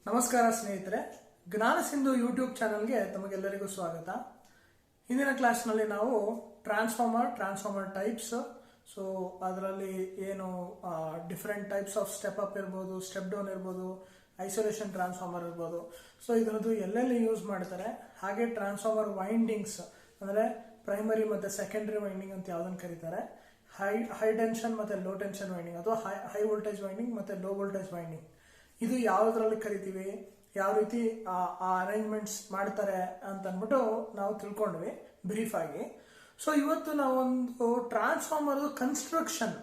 ನಮಸ್ಕಾರ ಸ್ನೇಹಿತರೆ, ಜ್ಞಾನ ಸಿಂಧು ಯೂಟ್ಯೂಬ್ ಚಾನಲ್ಗೆ ತಮಗೆಲ್ಲರಿಗೂ ಸ್ವಾಗತ. ಹಿಂದಿನ ಕ್ಲಾಸ್ನಲ್ಲಿ ನಾವು ಟ್ರಾನ್ಸ್ಫಾರ್ಮರ್ ಟೈಪ್ಸ್, ಸೊ ಅದರಲ್ಲಿ ಏನು different types of step up ಇರ್ಬೋದು, ಸ್ಟೆಪ್ ಡೌನ್ ಇರ್ಬೋದು, ಐಸೋಲೇಷನ್ ಟ್ರಾನ್ಸ್ಫಾರ್ಮರ್ ಇರ್ಬೋದು, ಸೊ ಇದರದ್ದು ಎಲ್ಲೆಲ್ಲಿ ಯೂಸ್ ಮಾಡ್ತಾರೆ, ಹಾಗೆ ಟ್ರಾನ್ಸ್ಫಾರ್ಮರ್ ವೈಂಡಿಂಗ್ಸ್ ಅಂದರೆ ಪ್ರೈಮರಿ ಮತ್ತು ಸೆಕೆಂಡರಿ ವೈಂಡಿಂಗ್ ಅಂತ ಯಾವುದನ್ನು ಕರೀತಾರೆ, ಹೈ ಟೆನ್ಷನ್ ಮತ್ತು ಲೋ ಟೆನ್ಷನ್ ವೈಂಡಿಂಗ್ ಅಥವಾ ಹೈ ವೋಲ್ಟೇಜ್ ವೈಂಡಿಂಗ್ ಮತ್ತು ಲೋ ವೋಲ್ಟೇಜ್ ವೈಂಡಿಂಗ್, ಇದು ಯಾವುದರಲ್ಲಿ ಕರಿತೀವಿ, ಯಾವ ರೀತಿ ಆ ಅರೇಂಜ್ಮೆಂಟ್ಸ್ ಮಾಡ್ತಾರೆ ಅಂತ ಅಂದ್ಬಿಟ್ಟು ನಾವು ತಿಳ್ಕೊಂಡ್ವಿ ಬ್ರೀಫ್ ಆಗಿ. ಸೊ ಇವತ್ತು ನಾವೊಂದು ಟ್ರಾನ್ಸ್ಫಾರ್ಮರ್ ಕನ್ಸ್ಟ್ರಕ್ಷನ್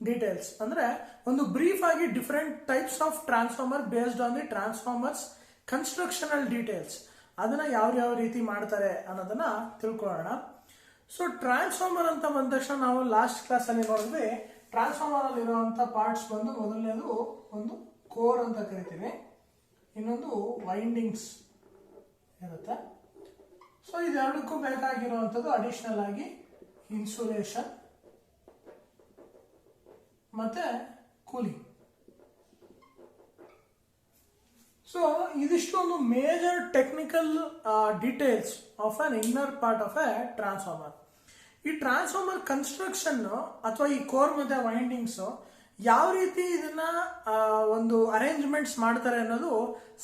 ಡೀಟೇಲ್ಸ್ ಅಂದ್ರೆ ಒಂದು ಬ್ರೀಫ್ ಆಗಿ different types of transformer based on the transformers constructional details, ಅದನ್ನ ಯಾವ ರೀತಿ ಮಾಡ್ತಾರೆ ಅನ್ನೋದನ್ನ ತಿಳ್ಕೊಳ್ಳೋಣ. ಸೊ ಟ್ರಾನ್ಸ್ಫಾರ್ಮರ್ ಅಂತ ಬಂದ ತಕ್ಷಣ ನಾವು ಲಾಸ್ಟ್ ಕ್ಲಾಸ್ ಅಲ್ಲಿ ನೋಡಿದ್ವಿ, ಟ್ರಾನ್ಸ್ಫಾರ್ಮರ್ ಅಲ್ಲಿ ಇರುವಂತ ಪಾರ್ಟ್ಸ್ ಬಂದು ಮೊದಲನೇದು ಒಂದು ಕೋರ್ ಅಂತ ಕರಿತೀವಿ, ಇನ್ನೊಂದು ವೈಂಡಿಂಗ್ಸ್ ಇರುತ್ತೆ. ಸೊ ಇದೆರಡಕ್ಕೂ ಬೇಕಾಗಿರುವಂಥದ್ದು ಅಡಿಷನಲ್ ಆಗಿ ಇನ್ಸುಲೇಷನ್ ಮತ್ತೆ ಕೂಲಿಂಗ್. ಸೊ ಇದಿಷ್ಟು ಒಂದು major technical details of an inner part of A transformer. ಈ ಟ್ರಾನ್ಸ್ಫಾರ್ಮರ್ ಕನ್ಸ್ಟ್ರಕ್ಷನ್ ಅಥವಾ ಈ ಕೋರ್ ಮತ್ತೆ ವೈಂಡಿಂಗ್ಸ್ ಯಾವ ರೀತಿ ಇದನ್ನ ಒಂದು ಅರೇಂಜ್ಮೆಂಟ್ಸ್ ಮಾಡ್ತಾರೆ ಅನ್ನೋದು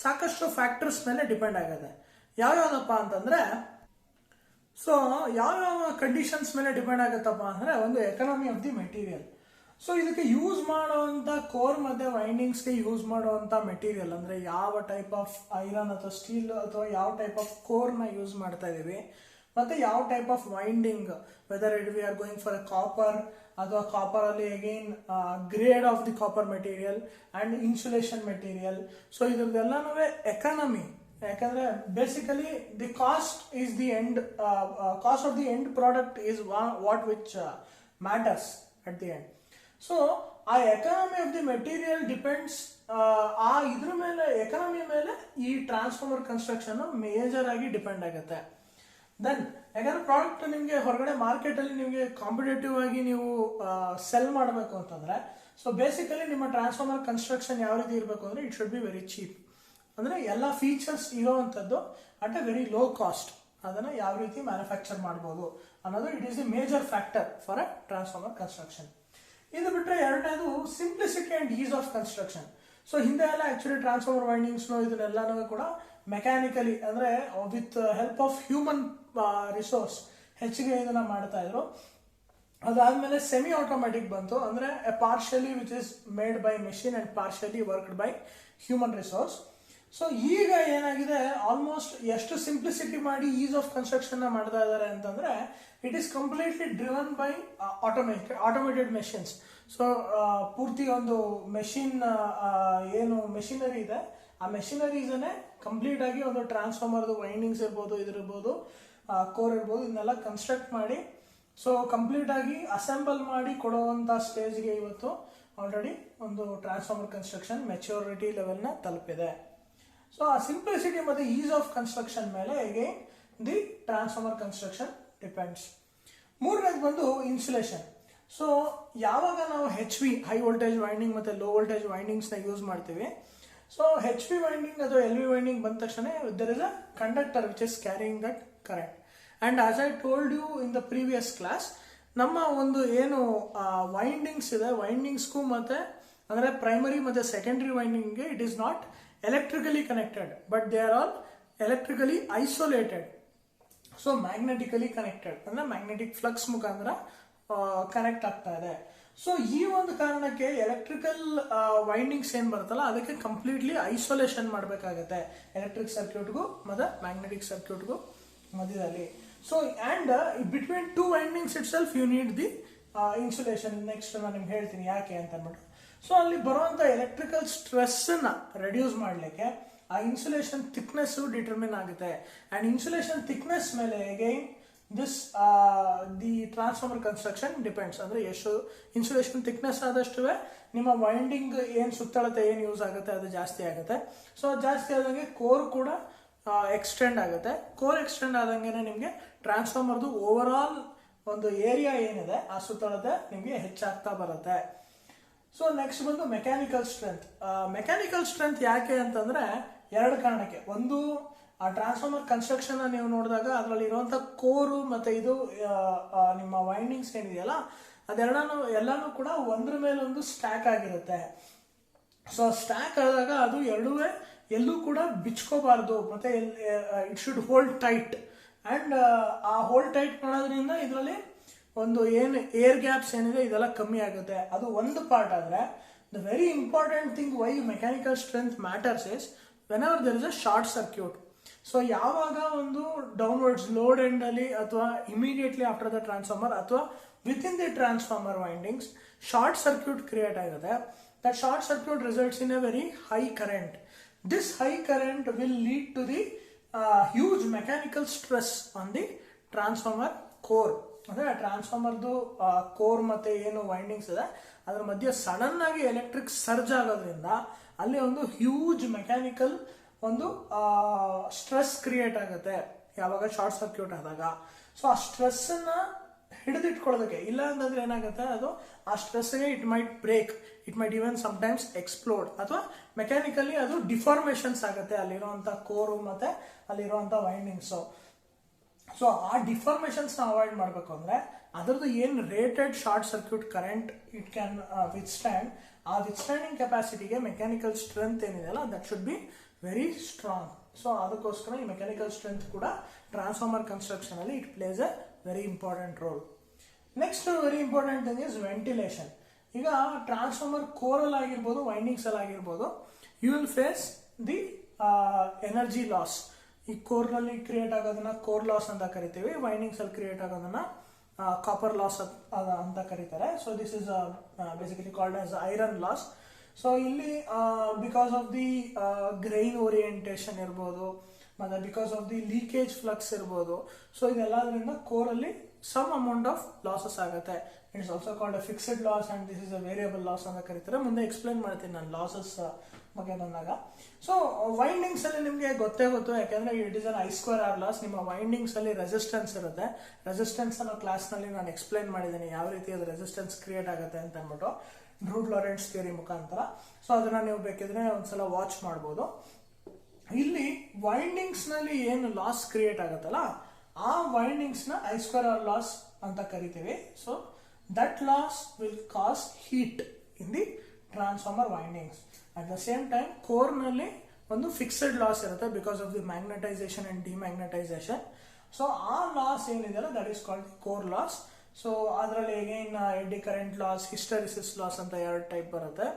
ಸಾಕಷ್ಟು ಫ್ಯಾಕ್ಟರ್ಸ್ ಮೇಲೆ ಡಿಪೆಂಡ್ ಆಗುತ್ತೆ. ಯಾವ್ಯಾವ್ದಪ್ಪ ಅಂತಂದ್ರೆ, ಸೊ ಯಾವ್ಯಾವ ಕಂಡೀಷನ್ಸ್ ಮೇಲೆ ಡಿಪೆಂಡ್ ಆಗುತ್ತಪ್ಪ ಅಂದ್ರೆ, ಒಂದು economy of the material. So ಇದಕ್ಕೆ ಯೂಸ್ ಮಾಡುವಂತ ಕೋರ್ ಮತ್ತೆ ವೈಂಡಿಂಗ್ಸ್ಗೆ ಯೂಸ್ ಮಾಡುವಂತ ಮೆಟೀರಿಯಲ್ ಅಂದ್ರೆ ಯಾವ ಟೈಪ್ ಆಫ್ ಐರನ್ ಅಥವಾ ಸ್ಟೀಲ್ ಅಥವಾ ಯಾವ ಟೈಪ್ ಆಫ್ ಕೋರ್ನ ಯೂಸ್ ಮಾಡ್ತಾ ಇದೀವಿ, ಮತ್ತೆ ಯಾವ type of winding, whether it we are going for a copper ಅಥವಾ ಕಾಪರ್ ಅಲ್ಲಿ again grade of the copper material and insulation material. So ಇದ್ರದ್ದೆಲ್ಲನೂ ಎಕಾನಮಿ, ಯಾಕಂದ್ರೆ basically the cost is the end, cost of the end product is what which matters at the end. So ಆ economy of the material depends, ಆ ಇದ್ರ ಮೇಲೆ economy ಮೇಲೆ ಈ transformer construction major ಆಗಿ depend ಆಗುತ್ತೆ. ದೆನ್ ಯಾಕಂದ್ರೆ ಪ್ರಾಡಕ್ಟ್ ನಿಮಗೆ ಹೊರಗಡೆ ಮಾರ್ಕೆಟ್ ಅಲ್ಲಿ ನಿಮಗೆ ಕಾಂಪಿಟೇಟಿವ್ ಆಗಿ ನೀವು ಸೆಲ್ ಮಾಡಬೇಕು ಅಂತಂದ್ರೆ, ಸೊ ಬೇಸಿಕಲಿ ನಿಮ್ಮ ಟ್ರಾನ್ಸ್ಫಾರ್ಮರ್ ಕನ್ಸ್ಟ್ರಕ್ಷನ್ ಯಾವ ರೀತಿ ಇರಬೇಕು ಅಂದ್ರೆ it should be very cheap, ಅಂದ್ರೆ ಎಲ್ಲ ಫೀಚರ್ಸ್ ಇರೋವಂಥದ್ದು at a very low cost, ಅದನ್ನ ಯಾವ ರೀತಿ ಮ್ಯಾನುಫ್ಯಾಕ್ಚರ್ ಮಾಡಬಹುದು ಅನ್ನೋದು it is the major factor for a transformer construction. ಇದು ಬಿಟ್ಟರೆ ಎರಡನೇದು simplicity and ease of construction. So ಹಿಂದೆ ಎಲ್ಲ ಆಕ್ಚುಲಿ ಟ್ರಾನ್ಸ್ಫಾರ್ಮರ್ ವೈಂಡಿಂಗ್ಸ್ ಇದನ್ನೆಲ್ಲನೂ ಕೂಡ ಮೆಕ್ಯಾನಿಕಲಿ ಅಂದ್ರೆ with help of human resource ಹೆಚ್ಚಿಗೆ ಇದನ್ನ ಮಾಡ್ತಾ ಇದ್ರು. ಅದಾದ್ಮೇಲೆ ಸೆಮಿ ಆಟೋಮ್ಯಾಟಿಕ್ ಬಂತು, ಅಂದ್ರೆ partially which is made by machine and partially worked by human resource. So ಈಗ ಏನಾಗಿದೆ, ಆಲ್ಮೋಸ್ಟ್ ಎಷ್ಟು ಸಿಂಪ್ಲಿಸಿಟಿ ಮಾಡಿ ಈಸ್ ಆಫ್ ಕನ್ಸ್ಟ್ರಕ್ಷನ್ ಮಾಡ್ತಾ ಇದ್ದಾರೆ ಅಂತಂದ್ರೆ, it is completely driven by automated machines. So ಪೂರ್ತಿ ಒಂದು ಮೆಷಿನ್ ಏನು ಮೆಷಿನರಿ ಇದೆ, ಆ ಮೆಷಿನರೀಸನ್ನೇ ಕಂಪ್ಲೀಟ್ ಆಗಿ ಒಂದು ಟ್ರಾನ್ಸ್ಫಾರ್ಮರ್ದು ವೈಂಡಿಂಗ್ಸ್ ಇರ್ಬೋದು, ಇದಿರ್ಬೋದು, ಕೋರ್ ಇರ್ಬೋದು, ಇದನ್ನೆಲ್ಲ ಕನ್ಸ್ಟ್ರಕ್ಟ್ ಮಾಡಿ ಸೊ ಕಂಪ್ಲೀಟ್ ಆಗಿ ಅಸೆಂಬಲ್ ಮಾಡಿ ಕೊಡುವಂತ ಸ್ಟೇಜ್ಗೆ ಇವತ್ತು ಆಲ್ರೆಡಿ ಒಂದು ಟ್ರಾನ್ಸ್ಫಾರ್ಮರ್ ಕನ್ಸ್ಟ್ರಕ್ಷನ್ ಮೆಚ್ಯೂರಿಟಿ ಲೆವೆಲ್ನ ತಲುಪಿದೆ. ಸೊ ಆ ಸಿಂಪ್ಲಿಸಿಟಿ ಮತ್ತೆ ಈಸ್ ಆಫ್ ಕನ್ಸ್ಟ್ರಕ್ಷನ್ ಮೇಲೆ again the transformer construction depends. ಮೂರನೇದು ಬಂದು ಇನ್ಸುಲೇಷನ್. ಸೊ ಯಾವಾಗ ನಾವು ಹೈ ವೋಲ್ಟೇಜ್ ವೈಂಡಿಂಗ್ ಮತ್ತೆ ಲೋ ವೋಲ್ಟೇಜ್ ವೈಂಡಿಂಗ್ಸ್ನ ಯೂಸ್ ಮಾಡ್ತೀವಿ, ಸೊ HV ವೈಂಡಿಂಗ್ ಅಥವಾ LV ವೈಂಡಿಂಗ್ ಬಂದ ತಕ್ಷಣ there is a conductor which is carrying that current. And as I told you in the previous class, ನಮ್ಮ ಒಂದು ಏನು ವೈಂಡಿಂಗ್ಸ್ ಇದೆ, ವೈಂಡಿಂಗ್ಸ್ಗೂ ಮತ್ತೆ ಅಂದ್ರೆ ಪ್ರೈಮರಿ ಮತ್ತೆ ಸೆಕೆಂಡರಿ ವೈಂಡಿಂಗ್ಗೆ it is not electrically connected, but they are all electrically isolated. So magnetically connected ಅಂದ್ರೆ magnetic flux ಮುಖಾಂತರ ಕನೆಕ್ಟ್ ಆಗ್ತಾ ಇದೆ. ಸೊ ಈ ಒಂದು ಕಾರಣಕ್ಕೆ ಎಲೆಕ್ಟ್ರಿಕಲ್ ವೈಂಡಿಂಗ್ಸ್ ಏನ್ ಬರುತ್ತಲ್ಲ ಅದಕ್ಕೆ ಕಂಪ್ಲೀಟ್ಲಿ ಐಸೋಲೇಷನ್ ಮಾಡಬೇಕಾಗತ್ತೆ, ಎಲೆಕ್ಟ್ರಿಕ್ ಸರ್ಕ್ಯೂಟ್ಗೂ ಮತ್ತೆ ಮ್ಯಾಗ್ನೆಟಿಕ್ ಸರ್ಕ್ಯೂಟ್ಗೂ ಮಧ್ಯದಲ್ಲಿ. So and between two windings itself you need the insulation. Next ನಾನು ನಿಮ್ಗೆ ಹೇಳ್ತೀನಿ ಯಾಕೆ ಅಂತ ಅಂದ್ಬಿಟ್ಟು. ಸೊ ಅಲ್ಲಿ ಬರುವಂತ ಎಲೆಕ್ಟ್ರಿಕಲ್ ಸ್ಟ್ರೆಸ್ ನ ರೆಡ್ಯೂಸ್ ಮಾಡ್ಲಿಕ್ಕೆ ಆ ಇನ್ಸುಲೇಷನ್ ಥಿಕ್ನೆಸ್ ಡಿಟರ್ಮಿನ್ ಆಗುತ್ತೆ. ಅಂಡ್ ಇನ್ಸುಲೇಷನ್ ಥಿಕ್ನೆಸ್ ಮೇಲೆ again this the transformer construction depends. ಅಂದ್ರೆ ಎಷ್ಟು ಇನ್ಸುಲೇಷನ್ ಥಿಕ್ನೆಸ್ ಆದಷ್ಟು ನಿಮ್ಮ ವೈಂಡಿಂಗ್ ಏನ್ ಸುತ್ತಳತೆ ಏನ್ ಯೂಸ್ ಆಗುತ್ತೆ ಅದು ಜಾಸ್ತಿ ಆಗುತ್ತೆ. ಸೊ ಜಾಸ್ತಿ ಆದಂಗೆ ಕೋರ್ ಕೂಡ ಎಕ್ಸ್ಟೆಂಡ್ ಆಗುತ್ತೆ. ಕೋರ್ ಎಕ್ಸ್ಟೆಂಡ್ ಆದಂಗೆ ನಿಮಗೆ ಟ್ರಾನ್ಸ್ಫಾರ್ಮರ್ದು ಓವರ್ ಆಲ್ ಒಂದು ಏರಿಯಾ ಏನಿದೆ ಆ ಸುತ್ತಳತೆ ನಿಮಗೆ ಹೆಚ್ಚಾಗ್ತಾ ಬರುತ್ತೆ. ಸೊ ನೆಕ್ಸ್ಟ್ ಬಂದು ಮೆಕ್ಯಾನಿಕಲ್ ಸ್ಟ್ರೆಂತ್. ಮೆಕ್ಯಾನಿಕಲ್ ಸ್ಟ್ರೆಂತ್ ಯಾಕೆ ಅಂತಂದ್ರೆ, ಎರಡು ಕಾರಣಕ್ಕೆ. ಒಂದು, ಆ ಟ್ರಾನ್ಸ್ಫಾರ್ಮರ್ ಕನ್ಸ್ಟ್ರಕ್ಷನ್ ನೀವು ನೋಡಿದಾಗ ಅದರಲ್ಲಿ ಇರುವಂಥ ಕೋರು ಮತ್ತು ಇದು ನಿಮ್ಮ ವೈಂಡಿಂಗ್ಸ್ ಏನಿದೆಯಲ್ಲ ಎಲ್ಲಾನು ಕೂಡ ಒಂದ್ರ ಮೇಲೊಂದು ಸ್ಟ್ಯಾಕ್ ಆಗಿರುತ್ತೆ. ಸೊ ಸ್ಟ್ಯಾಕ್ ಆದಾಗ ಅದು ಎಲ್ಲೂ ಕೂಡ ಬಿಚ್ಕೋಬಾರ್ದು, ಮತ್ತೆ it should hold tight. And ಆ ಹೋಲ್ಡ್ ಟೈಟ್ ಮಾಡೋದ್ರಿಂದ ಇದರಲ್ಲಿ ಒಂದು ಏನು ಏರ್ ಗ್ಯಾಪ್ಸ್ ಏನಿದೆ ಇದೆಲ್ಲ ಕಮ್ಮಿ ಆಗುತ್ತೆ. ಅದು ಒಂದು ಪಾರ್ಟ್. ಆದರೆ the very important thing why mechanical strength matters is whenever there is a short circuit. So ಯಾವಾಗ ಒಂದು ಡೌನ್ವರ್ಡ್ಸ್ ಲೋಡ್ ಎಂಡಲ್ಲಿ ಅಥವಾ ಇಮಿಡಿಯೇಟ್ಲಿ ಆಫ್ಟರ್ ದ ಟ್ರಾನ್ಸ್ಫಾರ್ಮರ್ ಅಥವಾ within the transformer windings short circuit create ಆಗುತ್ತೆ, that short circuit results in a very high current. This high current will lead to the huge mechanical stress on the transformer core. ಅಂದರೆ ಟ್ರಾನ್ಸ್ಫಾರ್ಮರ್ದು core ಮತ್ತು ಏನು windings ಇದೆ ಅದ್ರ ಮಧ್ಯೆ sudden ಆಗಿ electric ಸರ್ಜ್ ಆಗೋದ್ರಿಂದ ಅಲ್ಲಿ ಒಂದು ಹ್ಯೂಜ್ ಮೆಕ್ಯಾನಿಕಲ್ ಒಂದು ಸ್ಟ್ರೆಸ್ ಕ್ರಿಯೇಟ್ ಆಗುತ್ತೆ ಯಾವಾಗ ಶಾರ್ಟ್ ಸರ್ಕ್ಯೂಟ್ ಆದಾಗ. ಸೊ ಆ ಸ್ಟ್ರೆಸ್ಸನ್ನು ಹಿಡಿದಿಟ್ಕೊಳ್ಳೋದಕ್ಕೆ, ಇಲ್ಲ ಅಂತಂದ್ರೆ ಏನಾಗುತ್ತೆ, ಅದು ಆ ಸ್ಟ್ರೆಸ್ಗೆ it might break, it might even sometimes explode, ಅಥವಾ ಮೆಕ್ಯಾನಿಕಲಿ ಅದು ಡಿಫಾರ್ಮೇಷನ್ಸ್ ಆಗುತ್ತೆ ಅಲ್ಲಿರುವಂಥ ಕೋರು ಮತ್ತು ಅಲ್ಲಿರುವಂಥ ವೈಂಡಿಂಗ್ಸು. ಸೊ ಆ ಡಿಫಾರ್ಮೇಷನ್ಸ್ನ ಅವಾಯ್ಡ್ ಮಾಡಬೇಕು ಅಂದರೆ ಅದರದ್ದು ಏನು rated short circuit current it can withstand, ಆ ವಿತ್ಸ್ಟ್ಯಾಂಡಿಂಗ್ ಕೆಪಾಸಿಟಿಗೆ ಮೆಕ್ಯಾನಿಕಲ್ ಸ್ಟ್ರೆಂತ್ ಏನಿದೆಯಲ್ಲ that should be very strong. So ಅದಕ್ಕೋಸ್ಕರ ಈ ಮೆಕ್ಯಾನಿಕಲ್ ಸ್ಟ್ರೆಂತ್ ಕೂಡ ಟ್ರಾನ್ಸ್ಫಾರ್ಮರ್ ಕನ್ಸ್ಟ್ರಕ್ಷನಲ್ಲಿ it plays a very important role. Next very important thing is ventilation. ಈಗ transformer ಕೋರಲ್ಲಿ ಆಗಿರ್ಬೋದು, ವೈಂಡಿಂಗ್ಸಲ್ಲಿ ಆಗಿರ್ಬೋದು, you will face the energy loss. ಈ ಕೋರ್ನಲ್ಲಿ ಕ್ರಿಯೇಟ್ ಆಗೋದನ್ನ ಕೋರ್ ಲಾಸ್ ಅಂತ ಕರಿತೀವಿ, ವೈಂಡಿಂಗ್ಸಲ್ಲಿ ಕ್ರಿಯೇಟ್ ಆಗೋದನ್ನ ಕಾಪರ್ ಲಾಸ್ ಅಂತ ಕರೀತಾರೆ. So this is basically called as iron loss. So ಇಲ್ಲಿ because of the grain orientation ಇರ್ಬೋದು, ಮತ್ತು because of the leakage flux ಇರ್ಬೋದು. ಸೊ ಇದೆಲ್ಲದರಿಂದ ಕೋರಲ್ಲಿ ಸಮ್ ಅಮೌಂಟ್ ಆಫ್ ಲಾಸಸ್ ಆಗುತ್ತೆ. It's also called a fixed loss and this is a variable loss ಅಂತ ಕರೀತಾರೆ. ಮುಂದೆ ಎಕ್ಸ್ಪ್ಲೈನ್ ಮಾಡ್ತೀನಿ ನಾನು ಲಾಸಸ್ ಬಗ್ಗೆ ಬಂದಾಗ. ಸೊ ವೈಂಡಿಂಗ್ಸ್ ಅಲ್ಲಿ ನಿಮಗೆ ಗೊತ್ತೇ ಗೊತ್ತು, ಯಾಕೆಂದ್ರೆ it is an I²R loss. ನಿಮ್ಮ ವೈಂಡಿಂಗ್ಸ್ ಅಲ್ಲಿ ರೆಸಿಸ್ಟೆನ್ಸ್ ಇರುತ್ತೆ. ರೆಸಿಸ್ಟೆನ್ಸ್ ಅನ್ನೋ ಕ್ಲಾಸ್ನಲ್ಲಿ ನಾನು ಎಕ್ಸ್ಪ್ಲೈನ್ ಮಾಡಿದ್ದೀನಿ ಯಾವ ರೀತಿ ಅದು ರೆಸಿಸ್ಟೆನ್ಸ್ ಕ್ರಿಯೇಟ್ ಆಗುತ್ತೆ ಅಂತ ಅಂದ್ಬಿಟ್ಟು ಡ್ರೂ ಲಾರೆಂಟ್ಸ್ ಥಿಯರಿ ಮುಖಾಂತರ. ಸೊ ಅದನ್ನ ನೀವು ಬೇಕಿದ್ರೆ ಒಂದ್ಸಲ ವಾಚ್ ಮಾಡ್ಬೋದು. ಇಲ್ಲಿ ವೈಂಡಿಂಗ್ಸ್ ನಲ್ಲಿ ಏನು ಲಾಸ್ ಕ್ರಿಯೇಟ್ ಆಗುತ್ತಲ್ಲ ಆ ವೈಂಡಿಂಗ್ಸ್ ನ I²R ಲಾಸ್ ಅಂತ ಕರಿತೀವಿ. So that loss will cause heat in the transformer windings. At the same time ಕೋರ್ನಲ್ಲಿ ಒಂದು ಫಿಕ್ಸ್ಡ್ ಲಾಸ್ ಇರುತ್ತೆ because of the magnetization and demagnetization. So ಆ ಲಾಸ್ ಏನಿದೆಯಲ್ಲ that is called the core loss. So ಅದರಲ್ಲಿ again eddy current loss, hysteresis loss ಅಂತ ಎರಡು type ಬರುತ್ತೆ.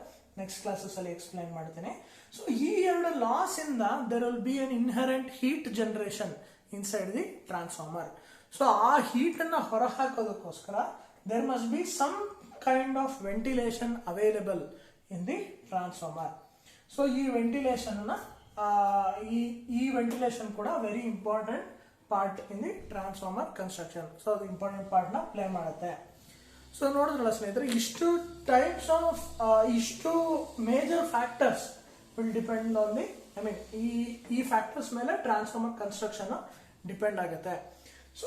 Next classes ಅಲ್ಲಿ ಎಕ್ಸ್ಪ್ಲೈನ್ ಮಾಡ್ತೀನಿ. ಸೊ ಈ ಎರಡು ಲಾಸ್ ಇಂದ there will be an inherent heat generation inside the transformer. So ಆ ಹೀಟ್ ಅನ್ನ ಹೊರಹಾಕೋದಕ್ಕೋಸ್ಕರ there must be some kind of ventilation available in the transformer. So ಈ ವೆಂಟಿಲೇಷನ್ ಈ ವೆಂಟಿಲೇಷನ್ ಕೂಡ very important part in the transformer construction. So ಅದು important ಪಾರ್ಟ್ನ play ಮಾಡುತ್ತೆ. So ನೋಡಿದ್ರಲ್ಲ ಸ್ನೇಹಿತರೆ, ಇಷ್ಟು ಟೈಪ್ಸ್ ಆಫ್ ಇಷ್ಟು major factors will depend on the ಈ ಫ್ಯಾಕ್ಟರ್ಸ್ ಮೇಲೆ ಟ್ರಾನ್ಸ್ಫಾರ್ಮರ್ ಕನ್ಸ್ಟ್ರಕ್ಷನ್ ಡಿಪೆಂಡ್ ಆಗುತ್ತೆ. ಸೊ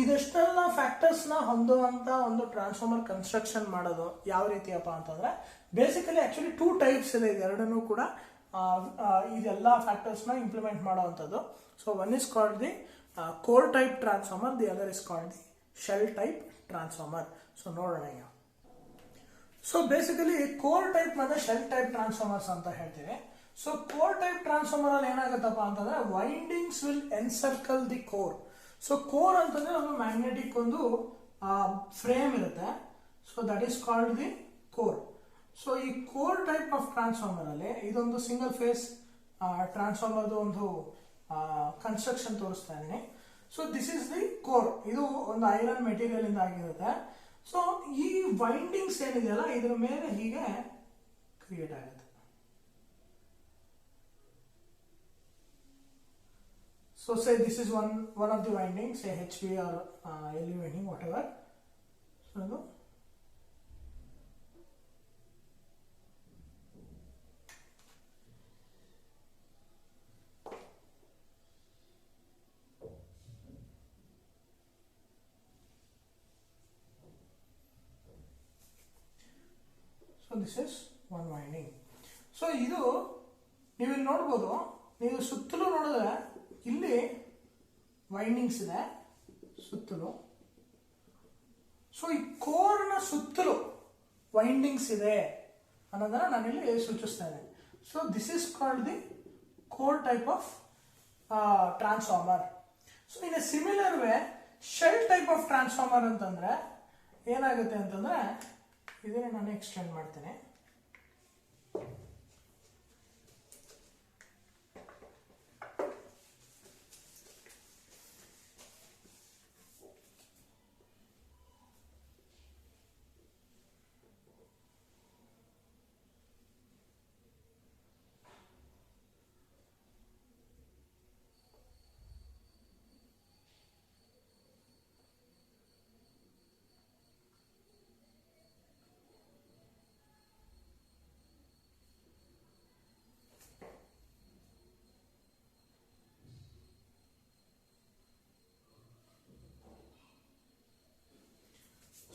ಇದೆಷ್ಟೆಲ್ಲ ಫ್ಯಾಕ್ಟರ್ಸ್ನ ಹೊಂದುವಂತ ಒಂದು ಟ್ರಾನ್ಸ್ಫಾರ್ಮರ್ ಕನ್ಸ್ಟ್ರಕ್ಷನ್ ಮಾಡೋದು ಯಾವ ರೀತಿಯಪ್ಪ ಅಂತಂದ್ರೆ ಬೇಸಿಕಲಿ ಆಕ್ಚುಲಿ 2 ಟೈಪ್ಸ್ ಇದೆ. ಇದೆರಡನ್ನೂ ಕೂಡ ಇದೆಲ್ಲ ಫ್ಯಾಕ್ಟರ್ಸ್ನ ಇಂಪ್ಲಿಮೆಂಟ್ ಮಾಡುವಂಥದ್ದು. So one is called the core type transformer, the other is called the shell type transformer. So ನೋಡೋಣ ಈಗ. ಸೊ ಬೇಸಿಕಲಿ ಕೋರ್ ಟೈಪ್ ಮತ್ತೆ ಶೆಲ್ ಟೈಪ್ ಟ್ರಾನ್ಸ್ಫಾರ್ಮರ್ಸ್ ಅಂತ ಹೇಳ್ತೀವಿ. ಸೊ ಕೋರ್ ಟೈಪ್ ಟ್ರಾನ್ಸ್ಫಾರ್ಮರ್ ಅಲ್ಲಿ ಏನಾಗುತ್ತಪ್ಪ ಅಂತಂದ್ರೆ windings will encircle the core. So core ಅಂತಂದ್ರೆ ಒಂದು ಮ್ಯಾಗ್ನೆಟಿಕ್ ಒಂದು ಫ್ರೇಮ್ ಇರುತ್ತೆ. So that is called the core. So ಈ ಕೋರ್ ಟೈಪ್ ಆಫ್ ಟ್ರಾನ್ಸ್ಫಾರ್ಮರ್ ಅಲ್ಲಿ ಇದೊಂದು ಸಿಂಗಲ್ ಫೇಸ್ ಟ್ರಾನ್ಸ್ಫಾರ್ಮರ್ದು ಒಂದು ಕನ್ಸ್ಟ್ರಕ್ಷನ್ ತೋರಿಸ್ತಾ ಇದ್ದೀನಿ. So this is the core. ಇದು ಒಂದು ಐರನ್ ಮೆಟೀರಿಯಲ್ ಇಂದ ಆಗಿರುತ್ತೆ. ಸೊ ಈ ವೈಂಡಿಂಗ್ಸ್ ಏನಿದೆಯಲ್ಲ ಇದ್ರ ಮೇಲೆ ಹೀಗೆ ಕ್ರಿಯೇಟ್ ಆಗುತ್ತೆ. So say this is one of the windings, say HV or LV winding, whatever. So this is one winding. So ಇದು ನೀವು ಇಲ್ಲಿ ನೋಡಬಹುದು ನೀವು ಸುತ್ತಲೂ ನೋಡಿದ್ರೆ ಇಲ್ಲಿ ವೈಂಡಿಂಗ್ಸ್ ಇದೆ ಸುತ್ತಲೂ. ಸೊ ಈ ಕೋರ್ನ ಸುತ್ತಲೂ ವೈಂಡಿಂಗ್ಸ್ ಇದೆ ಅನ್ನೋದನ್ನ ನಾನಿಲ್ಲಿ ಸೂಚಿಸ್ತಾ ಇದ್ದೇನೆ. So this is called the core type of transformer. So in a similar way shell type of transformer ಅಂತಂದ್ರೆ ಏನಾಗುತ್ತೆ ಅಂತಂದ್ರೆ ಇದನ್ನೇ ನಾನು ಎಕ್ಸ್ಟೆಂಡ್ ಮಾಡ್ತೇನೆ.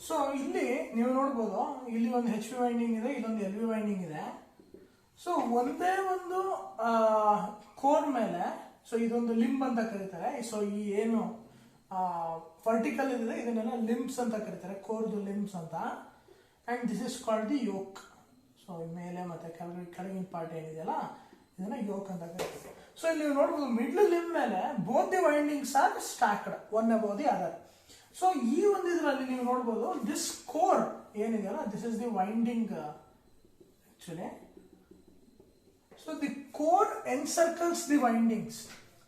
ಸೊ ಇಲ್ಲಿ ನೀವು ನೋಡ್ಬೋದು, ಇಲ್ಲಿ ಒಂದು ಹೆಚ್ ವಿ ವೈಂಡಿಂಗ್ ಇದೆ, ಇಲ್ಲೊಂದು ಎಲ್ ವಿ ವೈಂಡಿಂಗ್ ಇದೆ. ಸೊ ಒಂದೇ ಒಂದು ಕೋರ್ ಮೇಲೆ, ಸೊ ಇದೊಂದು ಲಿಂಬ್ ಅಂತ ಕರೀತಾರೆ. ಸೊ ಈ ಏನು ವರ್ಟಿಕಲ್ ಇದೆ ಇದನ್ನೆಲ್ಲ ಲಿಂಬ್ಸ್ ಅಂತ ಕರೀತಾರೆ, ಕೋರ್ದು ಲಿಂಬ್ಸ್ ಅಂತ. And this is called the yoke. So ಮೇಲೆ ಮತ್ತೆ ಕೆಳಗಿನ ಪಾರ್ಟ್ ಏನಿದೆಯಲ್ಲ ಇದನ್ನ ಯೋಕ್ ಅಂತ ಕರೀತಾರೆ. ಸೊ ಇಲ್ಲಿ ನೀವು ನೋಡ್ಬೋದು ಮಿಡ್ಲ್ ಲಿಂಬ್ ಮೇಲೆ both the windings are stacked one above the other. So ಈ ಒಂದು ಇದರಲ್ಲಿ ನೀವು ನೋಡ್ಬೋದು ದಿಸ್ ಕೋರ್ ಏನಿದೆಯಲ್ಲ this is the winding actually. So the core encircles the windings.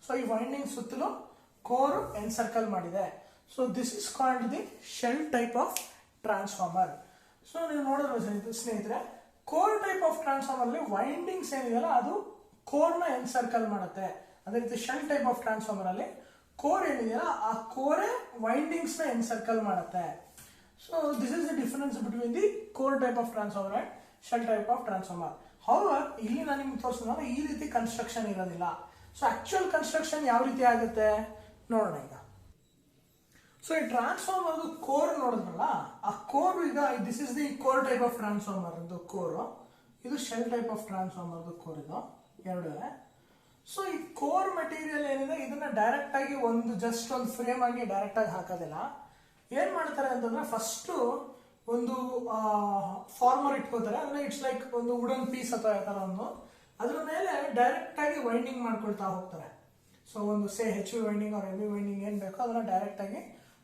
So ಈ ವೈಂಡಿಂಗ್ ಸುತ್ತಲೂ ಕೋರ್ ಎನ್ಸರ್ಕಲ್ ಮಾಡಿದೆ. So this is called the shell type of transformer. So ನೀವು ನೋಡಿದ್ರೆ ಸ್ನೇಹಿತರೆ, ಕೋರ್ ಟೈಪ್ ಆಫ್ ಟ್ರಾನ್ಸ್ಫಾರ್ಮರ್ ಅಲ್ಲಿ windings ಏನಿದೆಯಲ್ಲ ಅದು ಕೋರ್ನ ಎನ್ಸರ್ಕಲ್ ಮಾಡುತ್ತೆ. ಅದೇ ರೀತಿ ಶೆಲ್ ಟೈಪ್ ಆಫ್ ಟ್ರಾನ್ಸ್ಫಾರ್ಮರ್ ಅಲ್ಲಿ ಕೋರ್ ಏನಿದೆಯಲ್ಲ ಆ ಕೋರೇ ವೈಂಡಿಂಗ್ಸ್ ನ ಎನ್ಸರ್ಕಲ್ ಮಾಡುತ್ತೆ. So this is the difference between the core type of transformer and shell type of transformer. However ಇಲ್ಲಿ ನಾನು ನಿಮ್ಗೆ ತೋರಿಸಿದ್ರೆ ಈ ರೀತಿ ಕನ್ಸ್ಟ್ರಕ್ಷನ್ ಇರೋದಿಲ್ಲ. ಸೊ ಆಕ್ಚುಯಲ್ ಕನ್ಸ್ಟ್ರಕ್ಷನ್ ಯಾವ ರೀತಿ ಆಗುತ್ತೆ ನೋಡೋಣ ಈಗ. ಸೊ ಈ ಟ್ರಾನ್ಸ್ಫಾರ್ಮರ್ ಕೋರ್ ನೋಡಿದ್ರಲ್ಲ, ಆ ಕೋರ್ ಈಗ this is the core type of transformer core, ಇದು shell type of transformer core, ಇದು ಎರಡು. ಸೊ ಈ ಕೋರ್ ಮೆಟೀರಿಯಲ್ ಏನಿದೆ ಇದನ್ನ ಡೈರೆಕ್ಟ್ ಆಗಿ ಜಸ್ಟ್ ಒಂದು ಫ್ರೇಮ್ ಆಗಿ ಡೈರೆಕ್ಟ್ ಆಗಿ ಹಾಕೋದಿಲ್ಲ. ಏನ್ ಮಾಡ್ತಾರೆ ಅಂತಂದ್ರೆ ಫಸ್ಟ್ ಒಂದು ಫಾರ್ಮರ್ ಇಟ್ಕೋತಾರೆ, ಅಂದ್ರೆ ಇಟ್ಸ್ ಲೈಕ್ ಒಂದು ವುಡನ್ ಪೀಸ್ ಅಥವಾ ಯಾವ ಒಂದು ಅದ್ರ ಮೇಲೆ ಡೈರೆಕ್ಟ್ ಆಗಿ ವೈಂಡಿಂಗ್ ಮಾಡ್ಕೊಳ್ತಾ ಹೋಗ್ತಾರೆ. ಸೊ ಒಂದು ಹೆಚ್ ವಿ ವೈಂಡಿಂಗ್ ಅವ್ರ ಎಲ್ ವಿ ವೈಂಡಿಂಗ್ ಏನ್ ಬೇಕೋ ಅದನ್ನ ಡೈರೆಕ್ಟ್ ಆಗಿ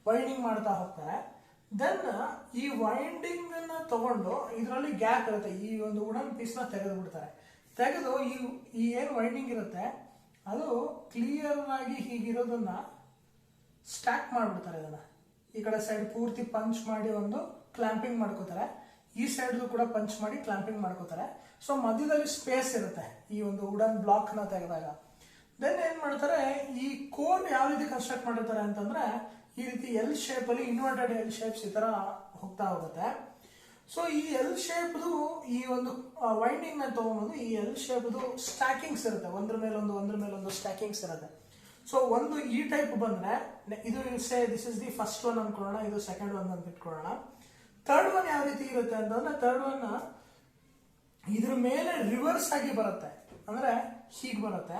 ವೈಂಡಿಂಗ್ ಮಾಡ್ತಾ ಹೋಗ್ತಾರೆ. ದೆನ್ ಈ ವೈಂಡಿಂಗ್ ಅನ್ನ ತಗೊಂಡು ಇದರಲ್ಲಿ ಗ್ಯಾಪ್ ಇರುತ್ತೆ, ಈ ಒಂದು ವುಡನ್ ಪೀಸ್ ನ ತೆಗೆದು ಬಿಡ್ತಾರೆ. ತೆಗೆದು ಈ ಏನು ವೈಂಡಿಂಗ್ ಇರುತ್ತೆ ಅದು ಕ್ಲಿಯರ್ ಆಗಿ ಹೀಗಿರೋದನ್ನ ಸ್ಟ್ಯಾಕ್ ಮಾಡಿಬಿಡ್ತಾರೆ. ಇದನ್ನ ಈ ಕಡೆ ಸೈಡ್ ಪೂರ್ತಿ ಪಂಚ್ ಮಾಡಿ ಒಂದು ಕ್ಲಾಂಪಿಂಗ್ ಮಾಡ್ಕೋತಾರೆ, ಈ ಸೈಡ್ ಕೂಡ ಪಂಚ್ ಮಾಡಿ ಕ್ಲಾಂಪಿಂಗ್ ಮಾಡ್ಕೋತಾರೆ. ಸೊ ಮಧ್ಯದಲ್ಲಿ ಸ್ಪೇಸ್ ಇರುತ್ತೆ ಈ ಒಂದು ವುಡನ್ ಬ್ಲಾಕ್ ನ ತೆಗೆದಾಗ. ದೆನ್ ಏನ್ ಮಾಡ್ತಾರೆ, ಈ ಕೋರ್ ಯಾವ ರೀತಿ ಕನ್ಸ್ಟ್ರಕ್ಟ್ ಮಾಡಿರ್ತಾರೆ ಅಂತಂದ್ರೆ ಈ ರೀತಿ ಎಲ್ ಶೇಪ್ ಅಲ್ಲಿ ಇನ್ವರ್ಟೆಡ್ ಎಲ್ ಶೇಪ್ಸ್ ಈ ತರ ಹೋಗ್ತಾ ಹೋಗುತ್ತೆ. ಸೊ ಈ ಎಲ್ ಶೇಪ್ದು ಈ ಒಂದು ವೈಂಡಿಂಗ್ ನ ತಗೊಂಡು ಈ ಎಲ್ ಶೇಪ್ದು ಸ್ಟ್ಯಾಕಿಂಗ್ಸ್ ಇರುತ್ತೆ, ಒಂದ್ರ ಮೇಲೊಂದು ಸ್ಟ್ಯಾಕಿಂಗ್ಸ್ ಇರುತ್ತೆ. ಸೊ ಒಂದು ಈ ಟೈಪ್ ಬಂದ್ರೆ ಇದು this is the first one ಅನ್ಕೊಳ್ಳೋಣ, ಇದು ಸೆಕೆಂಡ್ ಒನ್ ಅಂತ ಇಟ್ಕೊಳ್ಳೋಣ. ಥರ್ಡ್ ಒನ್ ಯಾವ ರೀತಿ ಇರುತ್ತೆ ಅಂತಂದ್ರೆ ಥರ್ಡ್ ಒನ್ ಇದ್ರ ಮೇಲೆ ರಿವರ್ಸ್ ಆಗಿ ಬರುತ್ತೆ, ಅಂದ್ರೆ ಹೀಗೆ ಬರುತ್ತೆ.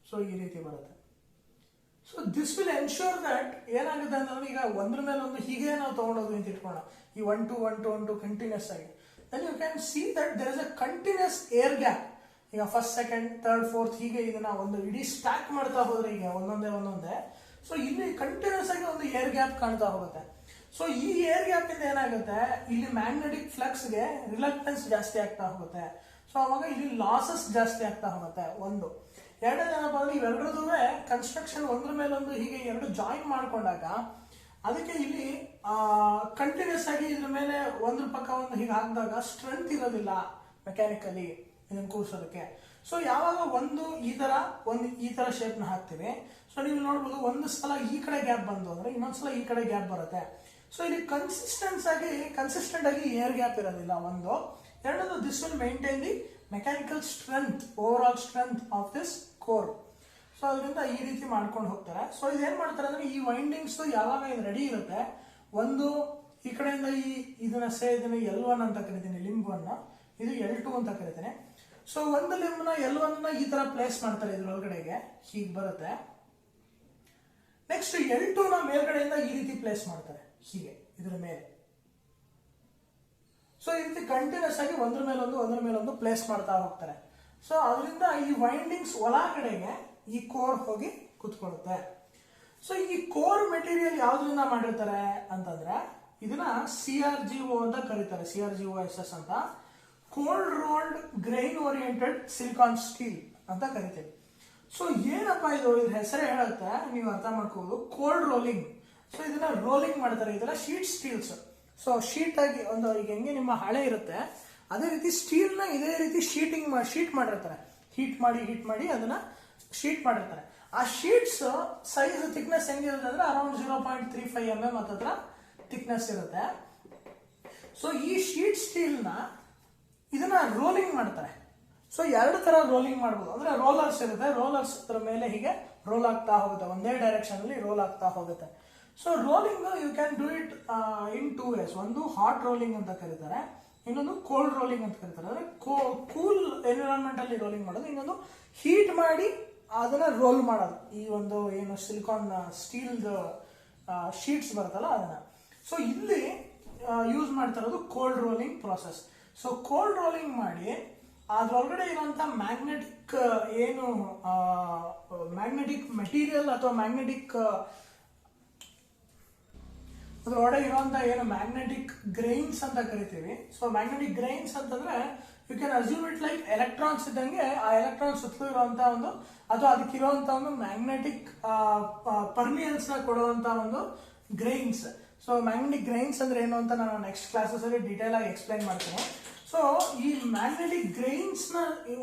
ಸೊ ಈ ರೀತಿ ಬರುತ್ತೆ. So this will ensure that ಏನಾಗುತ್ತೆ ಅಂತಂದ್ರೆ ಈಗ ಒಂದ್ರ ಮೇಲೆ ಒಂದು ಹೀಗೆ ನಾವು ತಗೊಂಡೋದ್ವಿ ಅಂತ ಇಟ್ಕೊಳ್ಳೋಣ, ಈ 1 2 1 2 ಕಂಟಿನ್ಯೂಸ್ ಆಗಿ. Then you can see that there is a continuous air gap. ಈಗ ಫಸ್ಟ್ ಸೆಕೆಂಡ್ ಥರ್ಡ್ ಫೋರ್ತ್ ಹೀಗೆ ಇದನ್ನ ಒಂದು ಇಡೀ ಸ್ಟ್ಯಾಕ್ ಮಾಡ್ತಾ ಹೋದ್ರೆ ಈಗ ಒಂದೊಂದೇ. ಸೊ ಇಲ್ಲಿ ಕಂಟಿನ್ಯೂಸ್ ಆಗಿ ಒಂದು ಏರ್ ಗ್ಯಾಪ್ ಕಾಣ್ತಾ ಹೋಗುತ್ತೆ. ಸೊ ಈ ಏರ್ ಗ್ಯಾಪ್ ಇಂದ ಏನಾಗುತ್ತೆ, ಇಲ್ಲಿ ಮ್ಯಾಗ್ನೆಟಿಕ್ ಫ್ಲಕ್ಸ್ಗೆ ರಿಲಕ್ಟೆನ್ಸ್ ಜಾಸ್ತಿ ಆಗ್ತಾ ಹೋಗುತ್ತೆ. ಸೊ ಅವಾಗ ಇಲ್ಲಿ ಲಾಸಸ್ ಜಾಸ್ತಿ ಆಗ್ತಾ ಹೋಗುತ್ತೆ. ಒಂದು ಎರಡನೇನಪ್ಪ ಅಂದ್ರೆ ಇವೆರಡೂ ಕನ್ಸ್ಟ್ರಕ್ಷನ್ ಒಂದ್ರ ಮೇಲೊಂದು ಹೀಗೆ ಎರಡು ಜಾಯಿನ್ ಮಾಡ್ಕೊಂಡಾಗ ಅದಕ್ಕೆ ಇಲ್ಲಿ ಕಂಟಿನ್ಯೂಸ್ ಆಗಿ ಇದ್ರ ಮೇಲೆ ಒಂದ್ರ ಪಕ್ಕ ಒಂದು ಹೀಗೆ ಹಾಕಿದಾಗ ಸ್ಟ್ರೆಂತ್ ಇರೋದಿಲ್ಲ ಮೆಕ್ಯಾನಿಕಲಿ ಇದನ್ನು ಕೂರಿಸೋದಕ್ಕೆ. ಸೊ ಯಾವಾಗ ಒಂದು ಈ ತರ ಶೇಪ್ ನ ಹಾಕ್ತಿವಿ, ಸೊ ನೀವು ನೋಡ್ಬೋದು ಒಂದು ಸಲ ಈ ಕಡೆ ಗ್ಯಾಪ್ ಬಂದು ಅಂದ್ರೆ ಇನ್ನೊಂದ್ಸಲ ಈ ಕಡೆ ಗ್ಯಾಪ್ ಬರುತ್ತೆ. ಸೊ ಇಲ್ಲಿ ಕನ್ಸಿಸ್ಟೆಂಟ್ ಆಗಿ ಏರ್ ಗ್ಯಾಪ್ ಇರೋದಿಲ್ಲ ಒಂದು. ಎರಡನೇದು this will maintain the mechanical strength, over all strength of this core. So ಅದರಿಂದ ಈ ರೀತಿ ಮಾಡ್ಕೊಂಡು ಹೋಗ್ತಾರೆ. ಸೊ ಇದೇನ್ ಮಾಡ್ತಾರೆ ಅಂದ್ರೆ ಈ ವೈಂಡಿಂಗ್ಸ್ ಯಾವಾಗ ಇದು ರೆಡಿ ಇರುತ್ತೆ, ಒಂದು ಈ ಕಡೆಯಿಂದ ಇದನ್ನ L1 ಅಂತ ಕರಿತೀನಿ, ಲಿಂಬ್ 1, ಇದು L2 ಅಂತ ಕರಿತೇನೆ. ಸೊ ಒಂದು ಲಿಂಬ್ನ L1 ಈ ತರ ಪ್ಲೇಸ್ ಮಾಡ್ತಾರೆ ಇದ್ರೊಳಗಡೆಗೆ, ಹೀಗೆ ಬರುತ್ತೆ. ನೆಕ್ಸ್ಟ್ L2 ನ ಮೇಲ್ಗಡೆಯಿಂದ ಈ ರೀತಿ ಪ್ಲೇಸ್ ಮಾಡ್ತಾರೆ, ಹೀಗೆ ಇದ್ರ ಮೇಲೆ. ಸೊ ಈ ರೀತಿ ಕಂಟಿನ್ಯೂಸ್ ಆಗಿ ಒಂದ್ರ ಮೇಲೊಂದು ಪ್ಲೇಸ್ ಮಾಡ್ತಾ ಹೋಗ್ತಾರೆ. ಸೊ ಅದರಿಂದ ಈ ವೈಂಡಿಂಗ್ಸ್ ಒಳಗಡೆಗೆ ಈ ಕೋರ್ ಹೋಗಿ ಕುತ್ಕೊಳ್ಳುತ್ತೆ. ಸೊ ಈ ಕೋರ್ ಮೆಟೀರಿಯಲ್ ಯಾವ್ದ್ರಿಂದ ಮಾಡಿರ್ತಾರೆ ಅಂತಂದ್ರೆ ಇದನ್ನ CRGO ಅಂತ ಕರೀತಾರೆ, CRGOSS ಅಂತ, cold rolled grain oriented silicon steel ಅಂತ ಕರಿತೀವಿ. ಸೊ ಏನಪ್ಪ ಇದು, ಇದ್ರ ಹೆಸರೇ ಹೇಳುತ್ತೆ, ನೀವು ಅರ್ಥ ಮಾಡ್ಕೋಬಹುದು, ಕೋಲ್ಡ್ ರೋಲಿಂಗ್. ಸೊ ಇದನ್ನ ರೋಲಿಂಗ್ ಮಾಡ್ತಾರೆ, ಇದೆಲ್ಲ ಶೀಟ್ ಸ್ಟೀಲ್ಸ್. ಸೊ ಶೀಟ್ ಆಗಿ ಒಂದು ಈಗ ಹೆಂಗೆ ನಿಮ್ಮ ಹಳೆ ಇರುತ್ತೆ ಅದೇ ರೀತಿ ಸ್ಟೀಲ್ ನ ಇದೇ ರೀತಿ ಶೀಟ್ ಮಾಡಿರ್ತಾರೆ, ಹೀಟ್ ಮಾಡಿ ಅದನ್ನ ಶೀಟ್ ಮಾಡಿರ್ತಾರೆ. ಆ ಶೀಟ್ಸ್ ಸೈಜ್ ಥಿಕ್ನೆಸ್ ಹೆಂಗಿರುತ್ತೆ ಅಂದ್ರೆ ಅರೌಂಡ್ 0.35 mm ಹತ್ರ ಥಿಕ್ನೆಸ್ ಇರುತ್ತೆ. ಸೊ ಈ ಶೀಟ್ ಸ್ಟೀಲ್ ನ ಇದನ್ನ ರೋಲಿಂಗ್ ಮಾಡ್ತಾರೆ. ಸೊ ಎರಡು ತರ ರೋಲಿಂಗ್ ಮಾಡ್ಬೋದು, ಅಂದ್ರೆ ರೋಲರ್ಸ್ ಇರುತ್ತೆ, ರೋಲರ್ಸ್ ಅದ್ರ ಮೇಲೆ ಹೀಗೆ ರೋಲ್ ಆಗ್ತಾ ಹೋಗುತ್ತೆ, ಒಂದೇ ಡೈರೆಕ್ಷನ್ ಅಲ್ಲಿ ರೋಲ್ ಆಗ್ತಾ ಹೋಗುತ್ತೆ. So rolling you can do it in 2 ways. ಒಂದು ಹಾಟ್ ರೋಲಿಂಗ್ ಅಂತ ಕರೀತಾರೆ, ಇನ್ನೊಂದು ಕೋಲ್ಡ್ ರೋಲಿಂಗ್ ಅಂತ ಕರೀತಾರೆ, ಅಂದ್ರೆ ಕೂಲ್ ಎನ್ವಿರಾನ್ಮೆಂಟ್ ಅಲ್ಲಿ ರೋಲಿಂಗ್ ಮಾಡೋದು. ಇನ್ನೊಂದು ಹೀಟ್ ಮಾಡಿ ಅದನ್ನ ರೋಲ್ ಮಾಡೋದು, ಈ ಒಂದು ಏನು ಸಿಲಿಕಾನ್ ಸ್ಟೀಲ್ ಶೀಟ್ಸ್ ಬರುತ್ತಲ್ಲ ಅದನ್ನ. ಸೊ ಇಲ್ಲಿ ಯೂಸ್ ಮಾಡ್ತಾ ಇರೋದು cold rolling process. So cold rolling ಮಾಡಿ ಅದ್ರೊಳಗಡೆ ಇರುವಂತ ಮ್ಯಾಗ್ನೆಟಿಕ್ ಏನು ಮ್ಯಾಗ್ನೆಟಿಕ್ ಮೆಟೀರಿಯಲ್ ಅಥವಾ ಮ್ಯಾಗ್ನೆಟಿಕ್ ಅದ್ರೊಳಗಡೆ ಇರುವಂತ ಏನು ಮ್ಯಾಗ್ನೆಟಿಕ್ ಗ್ರೈನ್ಸ್ ಅಂತ ಕರಿತೀವಿ. ಸೊ ಮ್ಯಾಗ್ನೆಟಿಕ್ ಗ್ರೈನ್ಸ್ ಅಂತಂದ್ರೆ you can assume it like electrons ಇದ್ದಂಗೆ, ಆ ಎಲೆಕ್ಟ್ರಾನ್ಸ್ ಸುತ್ತಲೂ ಇರುವಂತ ಒಂದು ಅಥವಾ ಅದಕ್ಕಿರುವಂತ ಒಂದು ಮ್ಯಾಗ್ನೆಟಿಕ್ ಪರ್ಮಿಯನ್ಸ್ ನ ಕೊಡುವಂತ ಒಂದು ಗ್ರೈನ್ಸ್. ಸೊ ಮ್ಯಾಗ್ನೆಟಿಕ್ ಗ್ರೈನ್ಸ್ ಅಂದ್ರೆ ಏನು ಅಂತ ನಾನು ನೆಕ್ಸ್ಟ್ ಕ್ಲಾಸಸ್ ಅಲ್ಲಿ ಡೀಟೇಲ್ ಆಗಿ ಎಕ್ಸ್ಪ್ಲೈನ್ ಮಾಡ್ತೀನಿ. ಸೊ ಈ ಮ್ಯಾಗ್ನೆಟಿಕ್ ಗ್ರೈನ್ಸ್ ನ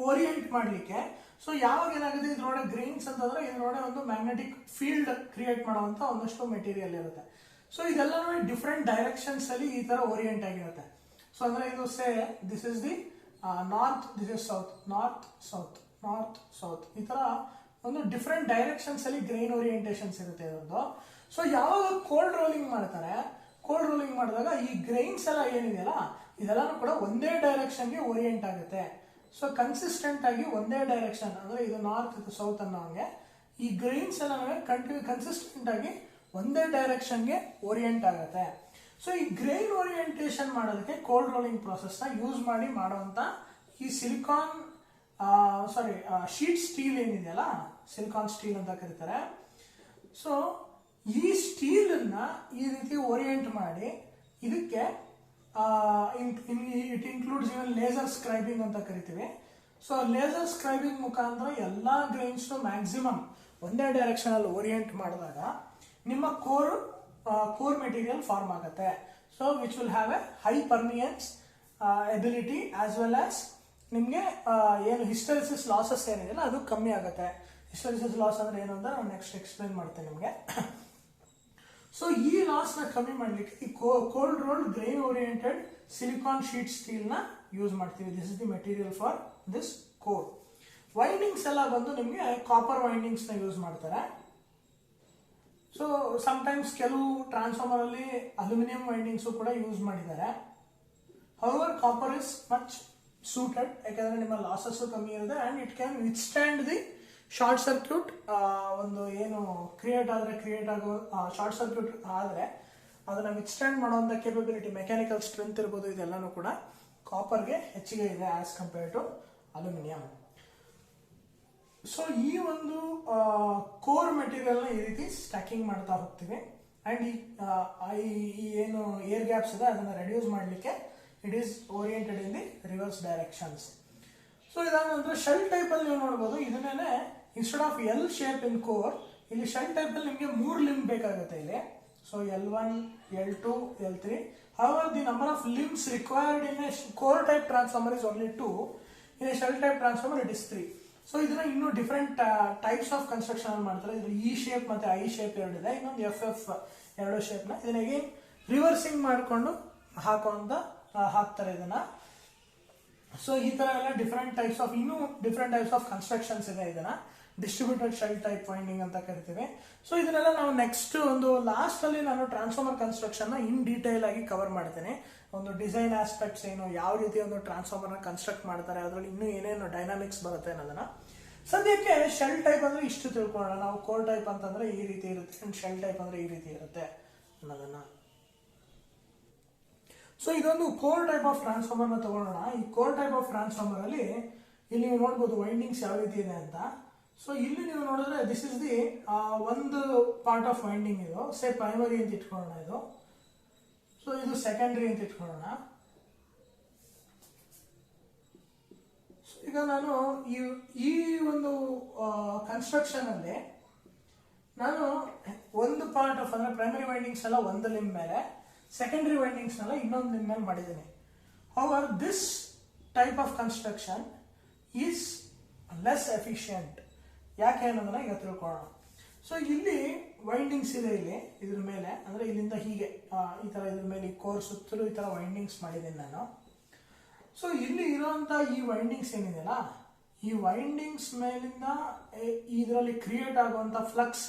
ಓರಿಯೆಂಟ್ ಮಾಡ್ಲಿಕ್ಕೆ, ಸೊ ಯಾವಾಗ ಏನಾಗುತ್ತೆ ಇದ್ರೊಳಗೆ ಗ್ರೈನ್ಸ್ ಅಂತಂದ್ರೆ ಇದ್ರೊಳಗೆ ಒಂದು ಮ್ಯಾಗ್ನೆಟಿಕ್ ಫೀಲ್ಡ್ ಕ್ರಿಯೇಟ್ ಮಾಡುವಂತ ಒಂದಷ್ಟು ಮೆಟೀರಿಯಲ್ ಇರುತ್ತೆ. ಸೊ ಇದೆಲ್ಲ ಡಿಫ್ರೆಂಟ್ ಡೈರೆಕ್ಷನ್ಸ್ ಅಲ್ಲಿ ಈ ತರ ಓರಿಯೆಂಟ್ ಆಗಿರುತ್ತೆ. ಸೊ ಅಂದ್ರೆ ಇದು say this is the north, this is south, north south, north south, ಈ ತರ ಒಂದು ಡಿಫ್ರೆಂಟ್ ಡೈರೆಕ್ಷನ್ಸ್ ಅಲ್ಲಿ ಗ್ರೈನ್ ಓರಿಯೆಂಟೇಷನ್ಸ್ ಇರುತ್ತೆ ಇದ್ರದ್ದು. ಸೊ ಯಾವಾಗ ಕೋಲ್ಡ್ ರೋಲಿಂಗ್ ಮಾಡ್ತಾರೆ, ಕೋಲ್ಡ್ ರೋಲಿಂಗ್ ಮಾಡಿದಾಗ ಈ ಗ್ರೈನ್ಸ್ ಎಲ್ಲ ಏನಿದೆಯಲ್ಲ ಇದೆಲ್ಲಾನು ಕೂಡ ಒಂದೇ ಡೈರೆಕ್ಷನ್ಗೆ ಓರಿಯೆಂಟ್ ಆಗುತ್ತೆ. ಸೊ ಕನ್ಸಿಸ್ಟೆಂಟ್ ಆಗಿ ಒಂದೇ ಡೈರೆಕ್ಷನ್, ಅಂದ್ರೆ ಇದು ನಾರ್ತ್ ಇದು ಸೌತ್ ಅನ್ನೋಂಗೆ ಈ ಗ್ರೈನ್ಸ್ ಎಲ್ಲ ಕನ್ಸಿಸ್ಟೆಂಟ್ ಆಗಿ ಒಂದೇ ಡೈರೆಕ್ಷನ್ಗೆ ಓರಿಯೆಂಟ್ ಆಗುತ್ತೆ. ಸೊ ಈ ಗ್ರೈನ್ ಓರಿಯೆಂಟೇಷನ್ ಮಾಡೋದಕ್ಕೆ ಕೋಲ್ಡ್ ರೋಲಿಂಗ್ ಪ್ರಾಸೆಸ್ ನ ಯೂಸ್ ಮಾಡಿ ಮಾಡುವಂತ ಈ ಸಿಲಿಕಾನ್ ಶೀಟ್ ಸ್ಟೀಲ್ ಏನಿದೆಯಲ್ಲ, ಸಿಲಿಕಾನ್ ಸ್ಟೀಲ್ ಅಂತ ಕರೀತಾರೆ. ಸೊ ಈ ಸ್ಟೀಲ್ ಅನ್ನ ಈ ರೀತಿ ಓರಿಯೆಂಟ್ ಮಾಡಿ ಇದಕ್ಕೆ it includes even laser scribing ಅಂತ ಕರಿತೀವಿ. ಸೊ ಲೇಸರ್ ಸ್ಕ್ರೈಬಿಂಗ್ ಮುಖಾಂತರ ಎಲ್ಲಾ ಗ್ರೈನ್ಸ್ ಮ್ಯಾಕ್ಸಿಮಮ್ ಒಂದೇ ಡೈರೆಕ್ಷನ್ ಅಲ್ಲಿ ಓರಿಯೆಂಟ್ ಮಾಡಿದಾಗ ನಿಮ್ಮ ಕೋರ್ ಮೆಟೀರಿಯಲ್ ಫಾರ್ಮ್ ಆಗುತ್ತೆ. So which will have a high permeability as well as ನಿಮಗೆ ಏನು ಹಿಸ್ಟರಿಸಿಸ್ ಲಾಸಸ್ ಏನಿದೆಯಲ್ಲ ಅದು ಕಮ್ಮಿ ಆಗುತ್ತೆ. ಹಿಸ್ಟರಿಸಿಸ್ ಲಾಸ್ ಅಂದ್ರೆ ಏನು ಅಂತ ನಾನು ನೆಕ್ಸ್ಟ್ ಎಕ್ಸ್ಪ್ಲೈನ್ ಮಾಡ್ತೇನೆ ನಿಮಗೆ. ಸೊ ಈ ಲಾಸ್ ನ ಕಮ್ಮಿ ಮಾಡ್ಲಿಕ್ಕೆ ಈ cold rolled grain oriented silicon sheet steel ನ ಯೂಸ್ ಮಾಡ್ತೀವಿ. This is the material for this core. Windings ಎಲ್ಲ ಬಂದು ನಿಮಗೆ ಕಾಪರ್ ವೈಂಡಿಂಗ್ಸ್ ನ ಯೂಸ್ ಮಾಡ್ತಾರೆ. ಸೊ ಸಮ್ಟೈಮ್ಸ್ ಕೆಲವು ಟ್ರಾನ್ಸ್ಫಾರ್ಮರ್ ಅಲ್ಲಿ ಅಲ್ಯೂಮಿನಿಯಂ ವೈಂಡಿಂಗ್ಸ್ ಕೂಡ ಯೂಸ್ ಮಾಡಿದ್ದಾರೆ. However copper is much suited, ಯಾಕಂದ್ರೆ ನಿಮ್ಮ ಲಾಸಸ್ ಕಮ್ಮಿ ಇರುತ್ತೆ and it can withstand the short circuit. ಒಂದು ಏನು ಕ್ರಿಯೇಟ್ ಆಗೋ ಶಾರ್ಟ್ ಸರ್ಕ್ಯೂಟ್ ಆದ್ರೆ ಅದನ್ನ ವಿತ್ಸ್ಟ್ಯಾಂಡ್ ಮಾಡುವಂತ ಕೇಪಬಿಲಿಟಿ, ಮೆಕ್ಯಾನಿಕಲ್ ಸ್ಟ್ರೆಂತ್ ಇರ್ಬೋದು, ಇದೆಲ್ಲಾನು ಕೂಡ ಕಾಪರ್ಗೆ ಹೆಚ್ಚಿಗೆ ಇದೆ as compare to aluminium. So ಈ ಒಂದು ಕೋರ್ ಮೆಟೀರಿಯಲ್ ನ ಈ ರೀತಿ ಸ್ಟ್ಯಾಕಿಂಗ್ ಮಾಡ್ತಾ ಹೋಗ್ತೀವಿ ಅಂಡ್ ಈ ಏನು ಏರ್ ಗ್ಯಾಪ್ಸ್ ಇದೆ ಅದನ್ನ ರೆಡ್ಯೂಸ್ ಮಾಡಲಿಕ್ಕೆ it is oriented in the reverse directions. So ಇದಾದ ನಂತರ ಶೆಲ್ ಟೈಪ್ ಅಲ್ಲಿ ನೀವು ನೋಡಬಹುದು, ಇದನ್ನೇ instead of L shape in core ಇಲ್ಲಿ ಶೆಲ್ ಟೈಪ್ ಅಲ್ಲಿ ನಿಮಗೆ 3 ಲಿಂಬ್ ಬೇಕಾಗುತ್ತೆ ಇಲ್ಲಿ. So L1, L2, L3. However, the number of limbs required in a core type transformer is only 2. In a shell type transformer it is 3. So ಇದನ್ನ ಇನ್ನೂ different types of construction ಮಾಡ್ತಾರೆ. ಇದ್ರ E shape ಮತ್ತೆ I shape ಎರಡಿದೆ, ಇನ್ನೊಂದು FF ಎರಡು shape ನ ಇದನ್ನ ಹೇಗೆ ರಿವರ್ಸಿಂಗ್ ಮಾಡಿಕೊಂಡು ಹಾಕ್ತಾರೆ ಇದನ್ನ. ಸೊ ಈ ತರ ಎಲ್ಲ ಡಿಫ್ರೆಂಟ್ ಟೈಪ್ಸ್ ಆಫ್ ಕನ್ಸ್ಟ್ರಕ್ಷನ್ಸ್ ಇದೆ. ಇದನ್ನ ಡಿಸ್ಟ್ರಿಬ್ಯೂಟೆಡ್ ಶೆಲ್ ಟೈಪ್ ವೈಂಡಿಂಗ್ ಅಂತ ಕರಿತೀವಿ. ಸೊ ಇದನ್ನೆಲ್ಲ ನಾವು ನೆಕ್ಸ್ಟ್ ಒಂದು ಲಾಸ್ಟ್ ಅಲ್ಲಿ ನಾನು ಟ್ರಾನ್ಸ್ಫಾರ್ಮರ್ ಕನ್ಸ್ಟ್ರಕ್ಷನ್ ನ ಇನ್ ಡೀಟೇಲ್ ಆಗಿ ಕವರ್ ಮಾಡ್ತೇನೆ. ಒಂದು ಡಿಸೈನ್ ಆಸ್ಪೆಕ್ಟ್ಸ್ ಏನು, ಯಾವ ರೀತಿ ಒಂದು ಟ್ರಾನ್ಸ್ಫಾರ್ಮರ್ನ ಕನ್ಸ್ಟ್ರಕ್ಟ್ ಮಾಡ್ತಾರೆ, ಅದರಲ್ಲಿ ಇನ್ನೂ ಏನೇನು ಡೈನಾಮಿಕ್ಸ್ ಬರುತ್ತೆ ಅನ್ನೋದನ್ನ ಸದ್ಯಕ್ಕೆ ಶೆಲ್ ಟೈಪ್ ಅಂದರೆ ಇಷ್ಟು ತಿಳ್ಕೊಳ್ಳೋಣ. ನಾವು ಕೋರ್ ಟೈಪ್ ಅಂತಂದರೆ ಈ ರೀತಿ ಇರುತ್ತೆ ಆ್ಯಂಡ್ ಶೆಲ್ ಟೈಪ್ ಅಂದರೆ ಈ ರೀತಿ ಇರುತ್ತೆ ಅನ್ನೋದನ್ನು. ಸೊ ಇದೊಂದು ಕೋರ್ ಟೈಪ್ ಆಫ್ ಟ್ರಾನ್ಸ್ಫಾರ್ಮರ್ನ ತಗೊಳ್ಳೋಣ. ಈ ಕೋರ್ ಟೈಪ್ ಆಫ್ ಟ್ರಾನ್ಸ್ಫಾರ್ಮರಲ್ಲಿ ಇಲ್ಲಿ ನೀವು ನೋಡ್ಬೋದು ವೈಂಡಿಂಗ್ಸ್ ಯಾವ ರೀತಿ ಇದೆ ಅಂತ. ಸೊ ಇಲ್ಲಿ ನೀವು ನೋಡಿದ್ರೆ ದಿಸ್ ಇಸ್ ದಿ ಒಂದು ಪಾರ್ಟ್ ಆಫ್ ವೈಂಡಿಂಗ್. ಇದು ಸೇ ಪ್ರೈಮರಿ ಅಂತ ಇಟ್ಕೊಳ್ಳೋಣ ಇದು. ಸೊ ಇದು ಸೆಕೆಂಡ್ರಿ ಅಂತ ಇಟ್ಕೊಳ್ಳೋಣ. ಈಗ ನಾನು ಈ ಒಂದು ಕನ್ಸ್ಟ್ರಕ್ಷನ್ ಅಲ್ಲಿ ನಾನು ಒಂದು ಪಾರ್ಟ್ ಆಫ್ ಅಂದ್ರೆ ಪ್ರೈಮರಿ ವೈಂಡಿಂಗ್ಸ್ ಎಲ್ಲ ಒಂದು ಲಿಂಬ್ ಮೇಲೆ, ಸೆಕೆಂಡರಿ ವೈಂಡಿಂಗ್ಸ್ ಎಲ್ಲ ಇನ್ನೊಂದು ಲಿಂಬ್ ಮೇಲೆ ಮಾಡಿದ್ದೀನಿ. However this type of construction is less efficient. ಯಾಕೆ ಅನ್ನೋದನ್ನ ಈಗ ತಿಳ್ಕೊಳ್ಳೋಣ. ಸೊ ಇಲ್ಲಿ ವೈಂಡಿಂಗ್ಸ್ ಇದೆ ಇಲ್ಲಿ ಇದ್ರ ಮೇಲೆ, ಅಂದ್ರೆ ಇಲ್ಲಿಂದ ಹೀಗೆ ಈ ತರ ಇದ್ರ ಮೇಲೆ ಕೋರ್ ಸುತ್ತಲೂ ಈ ತರ ವೈಂಡಿಂಗ್ಸ್ ಮಾಡಿದ್ದೀನಿ ನಾನು. ಸೊ ಇಲ್ಲಿ ಇರುವಂತ ಈ ವೈಂಡಿಂಗ್ಸ್ ಏನಿದೆಯಲ್ಲ, ಈ ವೈಂಡಿಂಗ್ಸ್ ಮೇಲಿಂದ ಇದರಲ್ಲಿ ಕ್ರಿಯೇಟ್ ಆಗುವಂತ ಫ್ಲಕ್ಸ್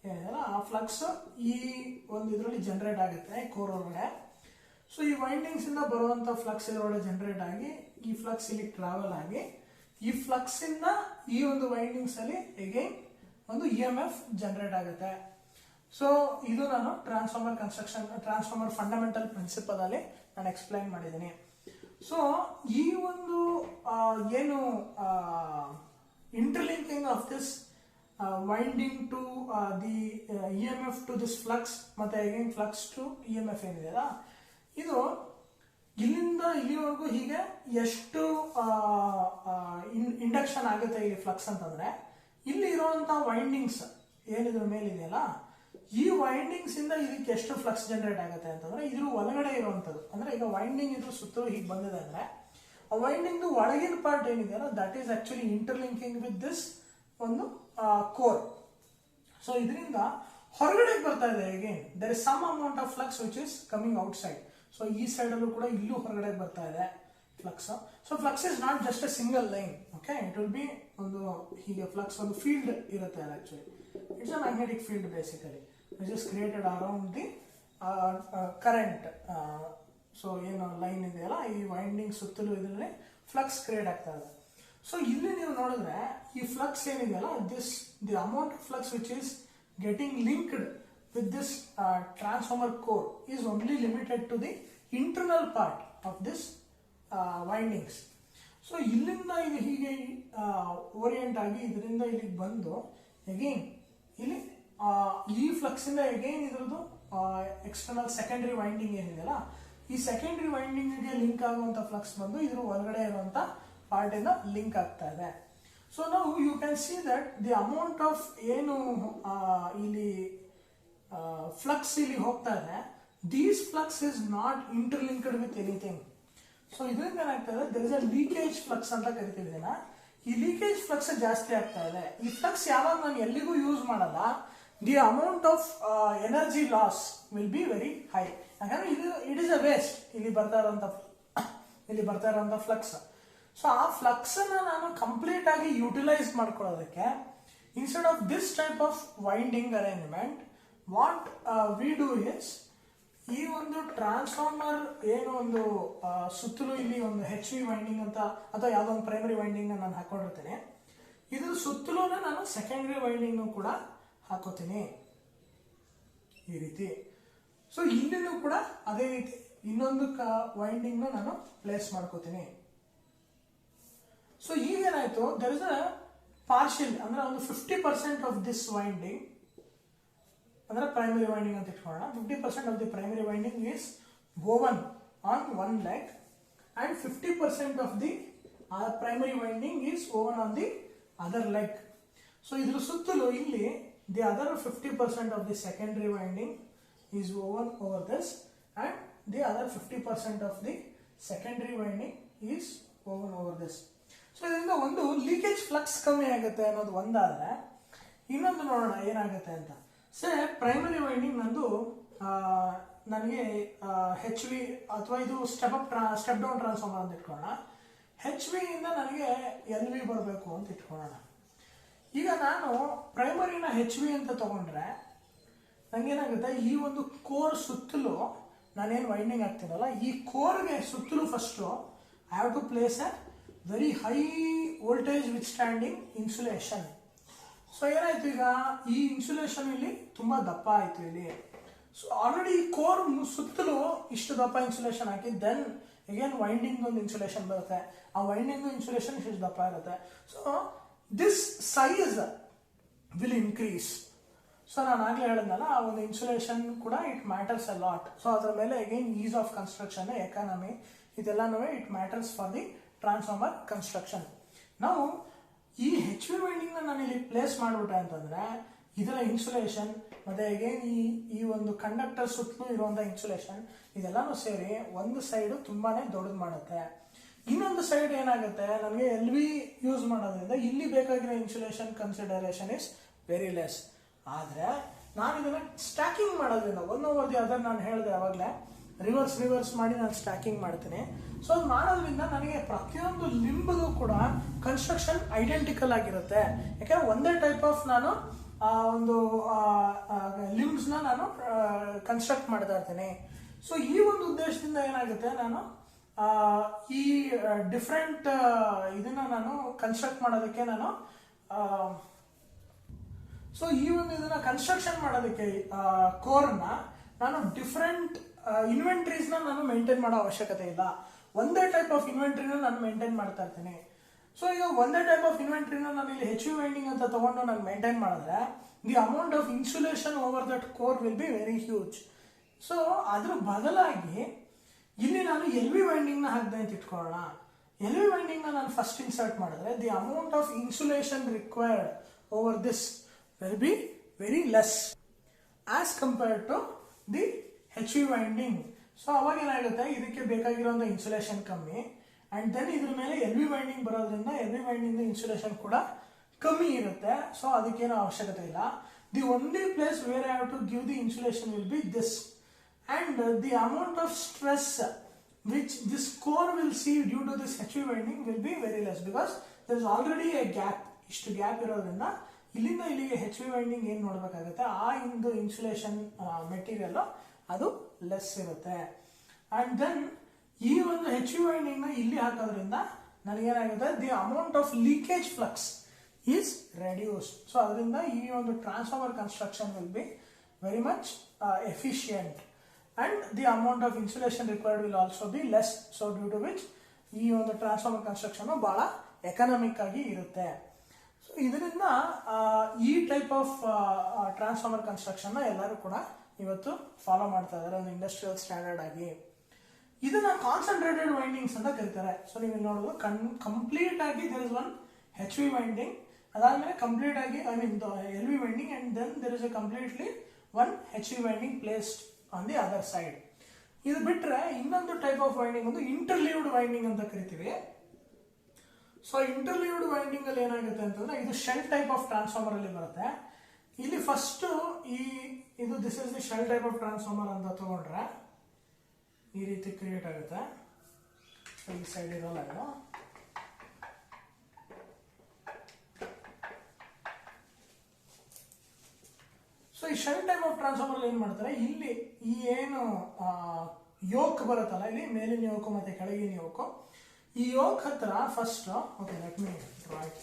ಏನಿದೆಯಲ್ಲ, ಆ ಫ್ಲಕ್ಸ್ ಈ ಒಂದು ಇದರಲ್ಲಿ ಜನರೇಟ್ ಆಗುತ್ತೆ ಕೋರ್ ಒಳಗಡೆ. ಸೊ ಈ ವೈಂಡಿಂಗ್ಸ್ ಇಂದ ಬರುವಂತ ಫ್ಲಕ್ಸ್ ಇದರೊಳಗೆ ಜನರೇಟ್ ಆಗಿ ಈ ಫ್ಲಕ್ಸ್ ಇಲ್ಲಿ ಟ್ರಾವೆಲ್ ಆಗಿ ಈ ಫ್ಲಕ್ಸ್ ಇಂದ ಈ ಒಂದು ವೈಂಡಿಂಗ್ಸ್ ಅಲ್ಲಿ ಅಗೈನ್ ಒಂದು EMF ಜನರೇಟ್ ಆಗುತ್ತೆ. ಸೊ ಇದು ನಾನು transformer construction, transformer fundamental principle ಅಲ್ಲಿ ನಾನು ಎಕ್ಸ್ಪ್ಲೈನ್ ಮಾಡಿದ್ದೀನಿ. ಸೊ ಈ ಒಂದು ಏನು interlinking of this winding to the EMF to this flux ಮತ್ತೆ ಅಗೈನ್ ಫ್ಲಕ್ಸ್ ಟು EMF ಏನಿದೆಯಲ್ಲ, ಇದು ಇಲ್ಲಿಂದ ಇಲ್ಲಿವರೆಗೂ ಹೀಗೆ ಎಷ್ಟು ಇಂಡಕ್ಷನ್ ಆಗುತ್ತೆ ಇಲ್ಲಿ ಫ್ಲಕ್ಸ್ ಅಂತಂದ್ರೆ, ಇಲ್ಲಿ ಇರುವಂತ ವೈಂಡಿಂಗ್ಸ್ ಏನಿದ್ರ ಮೇಲಿದೆಯಲ್ಲ, ಈ ವೈಂಡಿಂಗ್ಸ್ ಇಂದ ಇದಕ್ಕೆ ಎಷ್ಟು ಫ್ಲಕ್ಸ್ ಜನರೇಟ್ ಆಗುತ್ತೆ ಅಂತಂದ್ರೆ ಇದ್ರ ಒಳಗಡೆ ಇರುವಂತದ್ದು. ಅಂದ್ರೆ ಈಗ ವೈಂಡಿಂಗ್ ಇದ್ರ ಸುತ್ತಲೂ ಹೀಗೆ ಬಂದಿದೆ ಅಂದ್ರೆ ಆ ವೈಂಡಿಂಗ್ ಒಳಗಿನ ಪಾರ್ಟ್ ಏನಿದೆಯಲ್ಲ that is actually interlinking with this ಒಂದು ಕೋರ್. ಸೊ ಇದರಿಂದ ಹೊರಗಡೆ ಬರ್ತಾ ಇದೆ again there is some amount of flux which is coming outside. So ಈ ಸೈಡ್ ಅಲ್ಲೂ ಕೂಡ ಇಲ್ಲೂ ಹೊರಗಡೆ ಬರ್ತಾ ಇದೆ flux. So flux is not just a single line, okay, it will be ಒಂದು ಹೀಗೆ ಫ್ಲಕ್ಸ್ ಒಂದು ಫೀಲ್ಡ್ ಇರುತ್ತೆ. Actually it's a magnetic field basically which is created around the current. So ಏನು ಲೈನ್ ಇದೆಯಲ್ಲ ಈ ವೈಂಡಿಂಗ್ ಸುತ್ತಲೂ ಇದರಲ್ಲಿ ಫ್ಲಕ್ಸ್ ಕ್ರಿಯೇಟ್ ಆಗ್ತಾ ಇದೆ. ಸೊ ಇಲ್ಲಿ ನೀವು ನೋಡಿದ್ರೆ ಈ ಫ್ಲಕ್ಸ್ ಏನಿದೆಯಲ್ಲ the amount of flux which is getting linked with this transformer core is only limited to the internal part of this windings. So ಇಲ್ಲಿಂದ ಇದು ಹೀಗೆ ಓರಿಯೆಂಟ್ ಆಗಿ ಇದರಿಂದ ಇಲ್ಲಿಗೆ ಬಂದು ಅಗೈನ್ ಇಲ್ಲಿ ಈ ಫ್ಲಕ್ಸ್ ಇಂದ ಅಗೈನ್ ಇದ್ರದ್ದು ಎಕ್ಸ್ಟರ್ನಲ್ ಸೆಕೆಂಡರಿ ವೈಂಡಿಂಗ್ ಏನಿದೆಯಲ್ಲ, ಈ ಸೆಕೆಂಡರಿ ವೈಂಡಿಂಗ್ ಗೆ ಲಿಂಕ್ ಆಗುವಂತ ಫ್ಲಕ್ಸ್ ಬಂದು ಇದ್ರ ಒಳಗಡೆ ಇರುವಂತ ಪಾರ್ಟ್ ಇಂದ ಲಿಂಕ್ ಆಗ್ತಾ ಇದೆ. ಸೊ ನಾವು you can see that the amount of ಏನು ಇಲ್ಲಿ ಫ್ಲಕ್ಸ್ ಇಲ್ಲಿ ಹೋಗ್ತಾ ಇದೆ, these flux is not interlinked with anything. So ಇದರಿಂದ ಏನಾಗ್ತಾ ಇದೆ, there is a leakage flux ಅಂತ ಕರಿತೀವಿ ಇದನ್ನ. ಈ ಲೀಕೇಜ್ ಫ್ಲಕ್ಸ್ ಜಾಸ್ತಿ ಆಗ್ತಾ ಇದೆ. ಈ ಫ್ಲಕ್ಸ್ ಯಾವಾಗ ನಾನು ಎಲ್ಲಿಗೂ ಯೂಸ್ ಮಾಡಲ್ಲ, the amount of energy loss will be very high. ಯಾಕಂದ್ರೆ ಇದು ಇಟ್ ಇಸ್ ಅ ವೇಸ್ಟ್ ಇಲ್ಲಿ ಬರ್ತಾ ಇರುವಂತ ಫ್ಲಕ್ಸ್. ಸೊ ಆ ಫ್ಲಕ್ಸ್ ಅನ್ನ ನಾನು ಕಂಪ್ಲೀಟ್ ಆಗಿ ಯುಟಿಲೈಸ್ ಮಾಡ್ಕೊಳ್ಳೋದಕ್ಕೆ instead of this type of winding arrangement what we do is, ಈ ಒಂದು ಟ್ರಾನ್ಸ್ಫಾರ್ಮರ್ ಏನು ಒಂದು ಸುತ್ತಲೂ ಇಲ್ಲಿ ಒಂದು HV ವೈಂಡಿಂಗ್ ಅಂತ ಅಥವಾ ಯಾವುದೋ ಒಂದು ಪ್ರೈಮರಿ ವೈಂಡಿಂಗ್ ನಾನು ಹಾಕೊಂಡಿರ್ತೇನೆ, ಇದ್ರ ಸುತ್ತಲೂ ನಾನು ಸೆಕೆಂಡರಿ ವೈಂಡಿಂಗ್ ಕೂಡ ಹಾಕೋತೀನಿ ಈ ರೀತಿ. ಸೊ ಇಲ್ಲಿನೂ ಕೂಡ ಅದೇ ರೀತಿ ಇನ್ನೊಂದು ವೈಂಡಿಂಗ್ ನಾನು ಪ್ಲೇಸ್ ಮಾಡ್ಕೋತೀನಿ. ಸೊ ಈಗೇನಾಯ್ತು, ದರ್ ಇಸ್ ಅ ಪಾರ್ಷಿಯಲ್ ಅಂದ್ರೆ ಒಂದು 50% ಆಫ್ ದಿಸ್ ವೈಂಡಿಂಗ್ ಅಂದ್ರೆ ಪ್ರೈಮರಿ ವೈಂಡಿಂಗ್ ಅಂತ ಇಟ್ಕೊಳ್ಳೋಣ. 50% of the primary winding is woven on one leg and 50% of the primary winding is woven on the other leg. So ಇದ್ರ ಸುತ್ತಲೂ ಇಲ್ಲಿ the other 50% of the secondary winding is woven over this and the other 50% of the secondary winding is woven over this. So ಇದರಿಂದ ಒಂದು leakage flux ಕಮ್ಮಿ ಆಗುತ್ತೆ ಅನ್ನೋದು ಒಂದಾದ್ರೆ, ಇನ್ನೊಂದು ನೋಡೋಣ ಏನಾಗುತ್ತೆ ಅಂತ. ಸೇ ಪ್ರೈಮರಿ ವೈಂಡಿಂಗ್ ನಂದು ನನಗೆ HV ಅಥವಾ ಇದು ಸ್ಟೆಪ್ ಡೌನ್ ಟ್ರಾನ್ಸ್ಫಾರ್ಮರ್ ಅಂತ ಇಟ್ಕೊಳ್ಳೋಣ. HV ಇಂದ ನನಗೆ LV ಬರಬೇಕು ಅಂತ ಇಟ್ಕೊಳ್ಳೋಣ. ಈಗ ನಾನು ಪ್ರೈಮರಿನ HV ಅಂತ ತಗೊಂಡ್ರೆ ನಂಗೇನಾಗುತ್ತೆ, ಈ ಒಂದು ಕೋರ್ ಸುತ್ತಲೂ ನಾನೇನು ವೈಂಡಿಂಗ್ ಹಾಕ್ತೀನಲ್ಲ ಈ ಕೋರ್ಗೆ ಸುತ್ತಲೂ first I have to place a very high voltage withstanding insulation. So ಏನಾಯ್ತು, ಈಗ ಈ ಇನ್ಸುಲೇಷನ್ ಇಲ್ಲಿ ತುಂಬ ದಪ್ಪ ಆಯಿತು ಇಲ್ಲಿ. ಸೊ ಆಲ್ರೆಡಿ ಈ ಕೋರ್ ಸುತ್ತಲೂ ಇಷ್ಟು ದಪ್ಪ ಇನ್ಸುಲೇಷನ್ ಹಾಕಿ ದೆನ್ ಅಗೇನ್ ವೈಂಡಿಂಗ್ ಒಂದು ಇನ್ಸುಲೇಷನ್ ಬರುತ್ತೆ. ಆ ವೈಂಡಿಂಗ್ ಇನ್ಸುಲೇಷನ್ ಇಷ್ಟು ದಪ್ಪ ಇರುತ್ತೆ. So this size will increase. So ನಾನು ಆಗಲೇ ಹೇಳಿದ್ನಲ್ಲ, ಆ ಒಂದು ಇನ್ಸುಲೇಷನ್ ಕೂಡ it matters a lot. So ಅದರ ಮೇಲೆ again ease of construction, economy, ಇದೆಲ್ಲನೂ it matters for the transformer construction. ನಾವು ಈ ಹೆಚ್ ವಿ ವೈಂಡಿಂಗ್ನ ನಾನು ಇಲ್ಲಿ ಪ್ಲೇಸ್ ಮಾಡಿಬಿಟ್ಟೆ ಅಂತಂದರೆ ಇದರ ಇನ್ಸುಲೇಷನ್ ಮತ್ತು ಅಗೇನ್ ಈ ಒಂದು ಕಂಡಕ್ಟರ್ ಸುತ್ತಲೂ ಇರುವಂಥ ಇನ್ಸುಲೇಷನ್ ಇದೆಲ್ಲನೂ ಸೇರಿ ಒಂದು ಸೈಡು ತುಂಬಾ ದೊಡ್ಡದು ಮಾಡುತ್ತೆ. ಇನ್ನೊಂದು ಸೈಡ್ ಏನಾಗುತ್ತೆ, ನನಗೆ ಎಲ್ ವಿ ಯೂಸ್ ಮಾಡೋದ್ರಿಂದ ಇಲ್ಲಿ ಬೇಕಾಗಿರೋ insulation consideration is very less. ಆದರೆ ನಾನು ಇದನ್ನು ಸ್ಟ್ಯಾಕಿಂಗ್ ಮಾಡೋದ್ರಿಂದ ಒನ್ ಓವರ್ ದಿ ಅದರ್, ನಾನು ಹೇಳಿದೆ ಆವಾಗಲೇ ರಿವರ್ಸ್ ಮಾಡಿ ನಾನು ಸ್ಟ್ಯಾಕಿಂಗ್ ಮಾಡ್ತೀನಿ. ಸೊ ಅದು ಮಾಡೋದ್ರಿಂದ ನನಗೆ ಪ್ರತಿಯೊಂದು ಲಿಂಬ್ಗೂ ಕೂಡ ಕನ್ಸ್ಟ್ರಕ್ಷನ್ ಐಡೆಂಟಿಕಲ್ ಆಗಿರುತ್ತೆ. ಯಾಕೆಂದರೆ ಒಂದೇ ಟೈಪ್ ಆಫ್ ನಾನು ಒಂದು ಲಿಂಬ್ಸ್ನ ನಾನು ಕನ್ಸ್ಟ್ರಕ್ಟ್ ಮಾಡ್ತಾ ಇರ್ತೀನಿ. ಸೊ ಈ ಒಂದು ಉದ್ದೇಶದಿಂದ ಏನಾಗುತ್ತೆ, ನಾನು ಈ ಡಿಫ್ರೆಂಟ್ ಇದನ್ನು ನಾನು ಕನ್ಸ್ಟ್ರಕ್ಟ್ ಮಾಡೋದಕ್ಕೆ ನಾನು ಸೊ ಈ ಒಂದು ಇದನ್ನು ಕನ್ಸ್ಟ್ರಕ್ಷನ್ ಮಾಡೋದಕ್ಕೆ ಕೋರ್ನ ನಾನು ಡಿಫ್ರೆಂಟ್ ಇನ್ವೆಂಟ್ರೀಸ್ನ ನಾನು ಮೇಂಟೈನ್ ಮಾಡೋ ಅವಶ್ಯಕತೆ ಇಲ್ಲ. ಒಂದೇ ಟೈಪ್ ಆಫ್ ಇನ್ವೆಂಟ್ರಿನ ನಾನು ಮೇಂಟೈನ್ ಮಾಡ್ತಾ ಇರ್ತೀನಿ. ಸೊ ಈಗ ಒಂದೇ ಟೈಪ್ ಆಫ್ ಇನ್ವೆಂಟ್ರಿನ ನಾನು ಇಲ್ಲಿ ಹೆಚ್ ವಿ ವೈಂಡಿಂಗ್ ಅಂತ ತೊಗೊಂಡು ನಾನು ಮೇಂಟೈನ್ ಮಾಡಿದ್ರೆ the amount of insulation over that core will be very huge. So ಅದ್ರ ಬದಲಾಗಿ ಇಲ್ಲಿ ನಾನು ಎಲ್ ವಿ ವೈಂಡಿಂಗ್ನ ಹಾಕಿದೆ ಅಂತ ಇಟ್ಕೊಳ್ಳೋಣ. ಎಲ್ ವಿ ವೈಂಡಿಂಗ್ನ ನಾನು ಫಸ್ಟ್ ಇನ್ಸರ್ಟ್ ಮಾಡಿದ್ರೆ the amount of insulation required over this will be very less as compared to the H V winding. So ಅವಾಗ ಏನಾಗುತ್ತೆ, ಇದಕ್ಕೆ ಬೇಕಾಗಿರೋಂಥ ಇನ್ಸುಲೇಷನ್ ಕಮ್ಮಿ ಆ್ಯಂಡ್ ದೆನ್ ಇದ್ರ ಮೇಲೆ ಎಲ್ ವಿ ವೈಂಡಿಂಗ್ ಬರೋದ್ರಿಂದ ಎಲ್ ವಿ ವೈಂಡಿಂಗ್ ಇನ್ಸುಲೇಷನ್ ಕೂಡ ಕಮ್ಮಿ ಇರುತ್ತೆ. ಸೊ ಅದಕ್ಕೇನೋ ಅವಶ್ಯಕತೆ ಇಲ್ಲ. The only place where I have to give the insulation will be this and the amount of stress which this core will see due to this H V winding will be very less because there is already a gap. ಇಷ್ಟು gap ಇರೋದ್ರಿಂದ ಇಲ್ಲಿಂದ ಇಲ್ಲಿಗೆ ಹೆಚ್ V winding ಏನು ನೋಡಬೇಕಾಗುತ್ತೆ, ಆ ಒಂದು insulation material ಅದು less ಇರುತ್ತೆ. ಆ್ಯಂಡ್ ದೆನ್ ಈ ಒಂದು ಹೆಚ್ ವಿ ವೈಂಡಿಂಗ್ನ ಇಲ್ಲಿ ಹಾಕೋದ್ರಿಂದ ನನಗೇನಾಗುತ್ತೆ, the amount of leakage flux is reduced. So ಅದರಿಂದ ಈ ಒಂದು transformer construction will be very much efficient and the amount of insulation required will also be less. So due to which ಈ ಒಂದು transformer construction ಭಾಳ economic ಆಗಿ ಇರುತ್ತೆ. So ಇದರಿಂದ ಈ ಟೈಪ್ ಆಫ್ ಟ್ರಾನ್ಸ್ಫಾರ್ಮರ್ ಕನ್ಸ್ಟ್ರಕ್ಷನ್ನ ಎಲ್ಲರೂ ಕೂಡ ಇವತ್ತು ಫಾಲೋ ಮಾಡ್ತಾ ಇದ್ದಾರೆ ಒಂದು ಇಂಡಸ್ಟ್ರಿಯಲ್ ಸ್ಟ್ಯಾಂಡರ್ಡ್ ಆಗಿ. ಇದನ್ನ ಕಾನ್ಸಂಟ್ರೇಟೆಡ್ ವೈಂಡಿಂಗ್ಸ್ ಅಂತ ಕರೀತಾರೆ. ಸೊ ನೀವು ನೋಡೋದು ಕಂಪ್ಲೀಟ್ ಆಗಿ there is one H V winding, ಅದಾದಮೇಲೆ ಕಂಪ್ಲೀಟ್ ಆಗಿ I mean L V winding and then there is a completely one H V winding placed on the other side. ಇದು ಬಿಟ್ಟರೆ ಇನ್ನೊಂದು ಟೈಪ್ ಆಫ್ ವೈಂಡಿಂಗ್ ಒಂದು ಇಂಟರ್ಲೀವ್ಡ್ winding ಅಂತ ಕರಿತೀವಿ. So ಇಂಟರ್ಲೀವ್ಡ್ winding ಅಲ್ಲಿ ಏನಾಗುತ್ತೆ ಅಂತಂದ್ರೆ ಇದು ಶೆಲ್ ಟೈಪ್ ಆಫ್ ಟ್ರಾನ್ಸ್ಫಾರ್ಮರ್ ಅಲ್ಲಿ ಬರುತ್ತೆ. ಇಲ್ಲಿ ಫಸ್ಟ್ ಇದು this is the shell type of transformer ಅಂತ ತಗೊಂಡ್ರೆ ಈ ರೀತಿ ಕ್ರಿಯೇಟ್ ಆಗುತ್ತೆ. ಸೊ ಈ ಸೈಡ್ ಇರೋಲ್ಲ ಇದು. ಸೊ ಈ ಶೆಲ್ ಟೈಪ್ ಆಫ್ ಟ್ರಾನ್ಸ್ಫಾರ್ಮರ್ ಏನು ಮಾಡ್ತಾರೆ, ಇಲ್ಲಿ ಈ ಏನು ಯೋಕ್ ಬರುತ್ತಲ್ಲ, ಇಲ್ಲಿ ಮೇಲಿನ ಯೋಕು ಮತ್ತೆ ಕೆಳಗಿನ ಯೋಕು, ಈ ಯೋಕ್ ಹತ್ರ first okay let me draw it.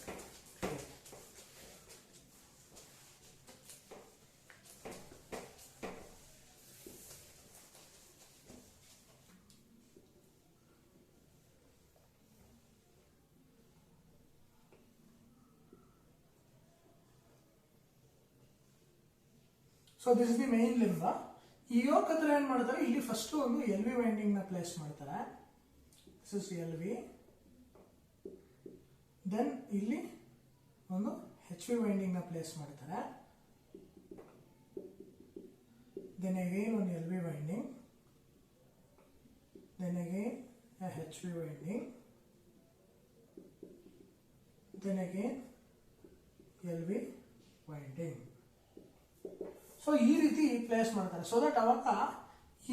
So this is the main limb. ಈ ಯೋಕ್ ಹತ್ರ ಏನು ಮಾಡ್ತಾರೆ, ಇಲ್ಲಿ ಫಸ್ಟ್ ಒಂದು ಎಲ್ ವಿ ವೈಂಡಿಂಗ್ನ ಪ್ಲೇಸ್ ಮಾಡ್ತಾರೆ. This is L V. Then ಇಲ್ಲಿ ಒಂದು ಹೆಚ್ ವಿ ವೈಂಡಿಂಗ್ನ ಪ್ಲೇಸ್ ಮಾಡ್ತಾರೆ. ದೆನ್ ಅಗೇನ್ ಒಂದು L V winding, then again H V winding, then again L V winding. So ಈ ರೀತಿ ಪ್ಲೇಸ್ ಮಾಡ್ತಾರೆ. ಸೊ ದಟ್ ಅವಾಗ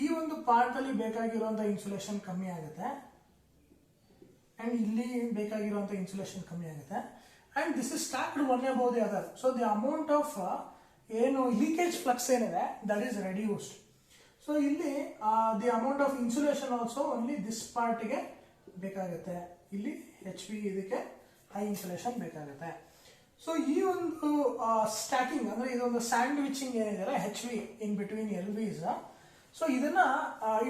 ಈ ಒಂದು ಪಾರ್ಟ್ ಅಲ್ಲಿ ಬೇಕಾಗಿರುವಂಥ ಇನ್ಸುಲೇಷನ್ ಕಮ್ಮಿ ಆಗುತ್ತೆ ಆ್ಯಂಡ್ ಇಲ್ಲಿ ಬೇಕಾಗಿರುವಂಥ ಇನ್ಸುಲೇಷನ್ ಕಮ್ಮಿ ಆಗುತ್ತೆ and this is stacked one above the other. So the amount of ಏನು ಲೀಕೇಜ್ ಫ್ಲಕ್ಸ್ ಏನಿದೆ ದಟ್ ಈಸ್ ರೆಡ್ಯೂಸ್ಡ್. ಸೊ ಇಲ್ಲಿ the amount of insulation also only this ಪಾರ್ಟ್ಗೆ ಬೇಕಾಗುತ್ತೆ. ಇಲ್ಲಿ ಎಚ್ ವಿ ಇದಕ್ಕೆ ಹೈ ಇನ್ಸುಲೇಷನ್ ಬೇಕಾಗುತ್ತೆ. ಸೊ ಈ ಒಂದು ಸ್ಟ್ಯಾಕಿಂಗ್ ಅಂದ್ರೆ ಇದೊಂದು ಸ್ಯಾಂಡ್ವಿಚಿಂಗ್ ಏನಿದೆ H V in between L Vs, so ಇದನ್ನ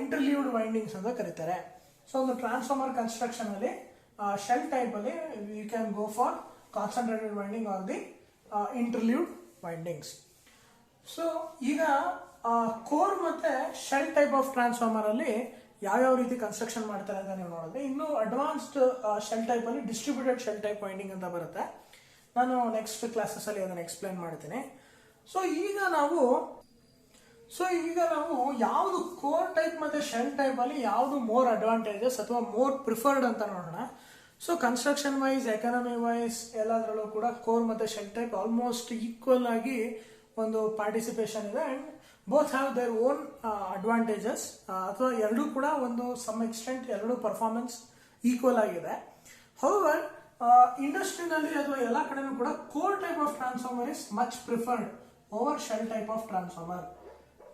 ಇಂಟರ್ಲೀವ್ಡ್ ವೈಂಡಿಂಗ್ಸ್ ಅಂತ ಕರೀತಾರೆ. ಸೊ ಒಂದು ಟ್ರಾನ್ಸ್ಫಾರ್ಮರ್ ಕನ್ಸ್ಟ್ರಕ್ಷನ್ ಅಲ್ಲಿ ಶೆಲ್ ಟೈಪ್ ಅಲ್ಲಿ you can go for concentrated winding or the interleaved windings. So ಈಗ ಕೋರ್ ಮತ್ತೆ ಶೆಲ್ ಟೈಪ್ ಆಫ್ ಟ್ರಾನ್ಸ್ಫಾರ್ಮರ್ ಅಲ್ಲಿ ಯಾವ್ಯಾವ ರೀತಿ ಕನ್ಸ್ಟ್ರಕ್ಷನ್ ಮಾಡ್ತಾರೆ ಅಂತ ನೀವು ನೋಡಿದ್ರೆ, ಇನ್ನು ಅಡ್ವಾನ್ಸ್ಡ್ ಶೆಲ್ ಟೈಪ್ ಅಲ್ಲಿ ಡಿಸ್ಟ್ರಿಬ್ಯೂಟೆಡ್ ಶೆಲ್ ಟೈಪ್ ವೈಂಡಿಂಗ್ ಅಂತ ಬರುತ್ತೆ. ನಾನು ನೆಕ್ಸ್ಟ್ ಕ್ಲಾಸಸ್ ಅಲ್ಲಿ ಅದನ್ನು ಎಕ್ಸ್ಪ್ಲೈನ್ ಮಾಡ್ತೀನಿ. ಸೊ ಈಗ ನಾವು ಯಾವುದು ಕೋರ್ ಟೈಪ್ ಮತ್ತೆ ಶೆಲ್ ಟೈಪ್ ಅಲ್ಲಿ ಯಾವುದು ಮೋರ್ ಅಡ್ವಾಂಟೇಜಸ್ ಅಥವಾ ಮೋರ್ ಪ್ರಿಫರ್ಡ್ ಅಂತ ನೋಡೋಣ. So construction wise, economy wise ಎಲ್ಲದರಲ್ಲೂ ಕೂಡ ಕೋರ್ ಮತ್ತೆ ಶೆಲ್ ಟೈಪ್ ಆಲ್ಮೋಸ್ಟ್ ಈಕ್ವಲ್ ಆಗಿ ಒಂದು ಪಾರ್ಟಿಸಿಪೇಷನ್ ಇದೆ. And both have their own advantages, ಅಥವಾ ಎರಡೂ ಕೂಡ ಒಂದು ಸಮ್ ಎಕ್ಸ್ಟೆಂಟ್ ಎರಡೂ ಪರ್ಫಾರ್ಮೆನ್ಸ್ ಈಕ್ವಲ್ ಆಗಿದೆ. ಹೌವರ್ ಇಂಡಸ್ಟ್ರಿನಲ್ಲಿ ಅಥವಾ ಎಲ್ಲ ಕಡೆನೂ ಕೂಡ core type of transformer is much preferred over shell type of transformer.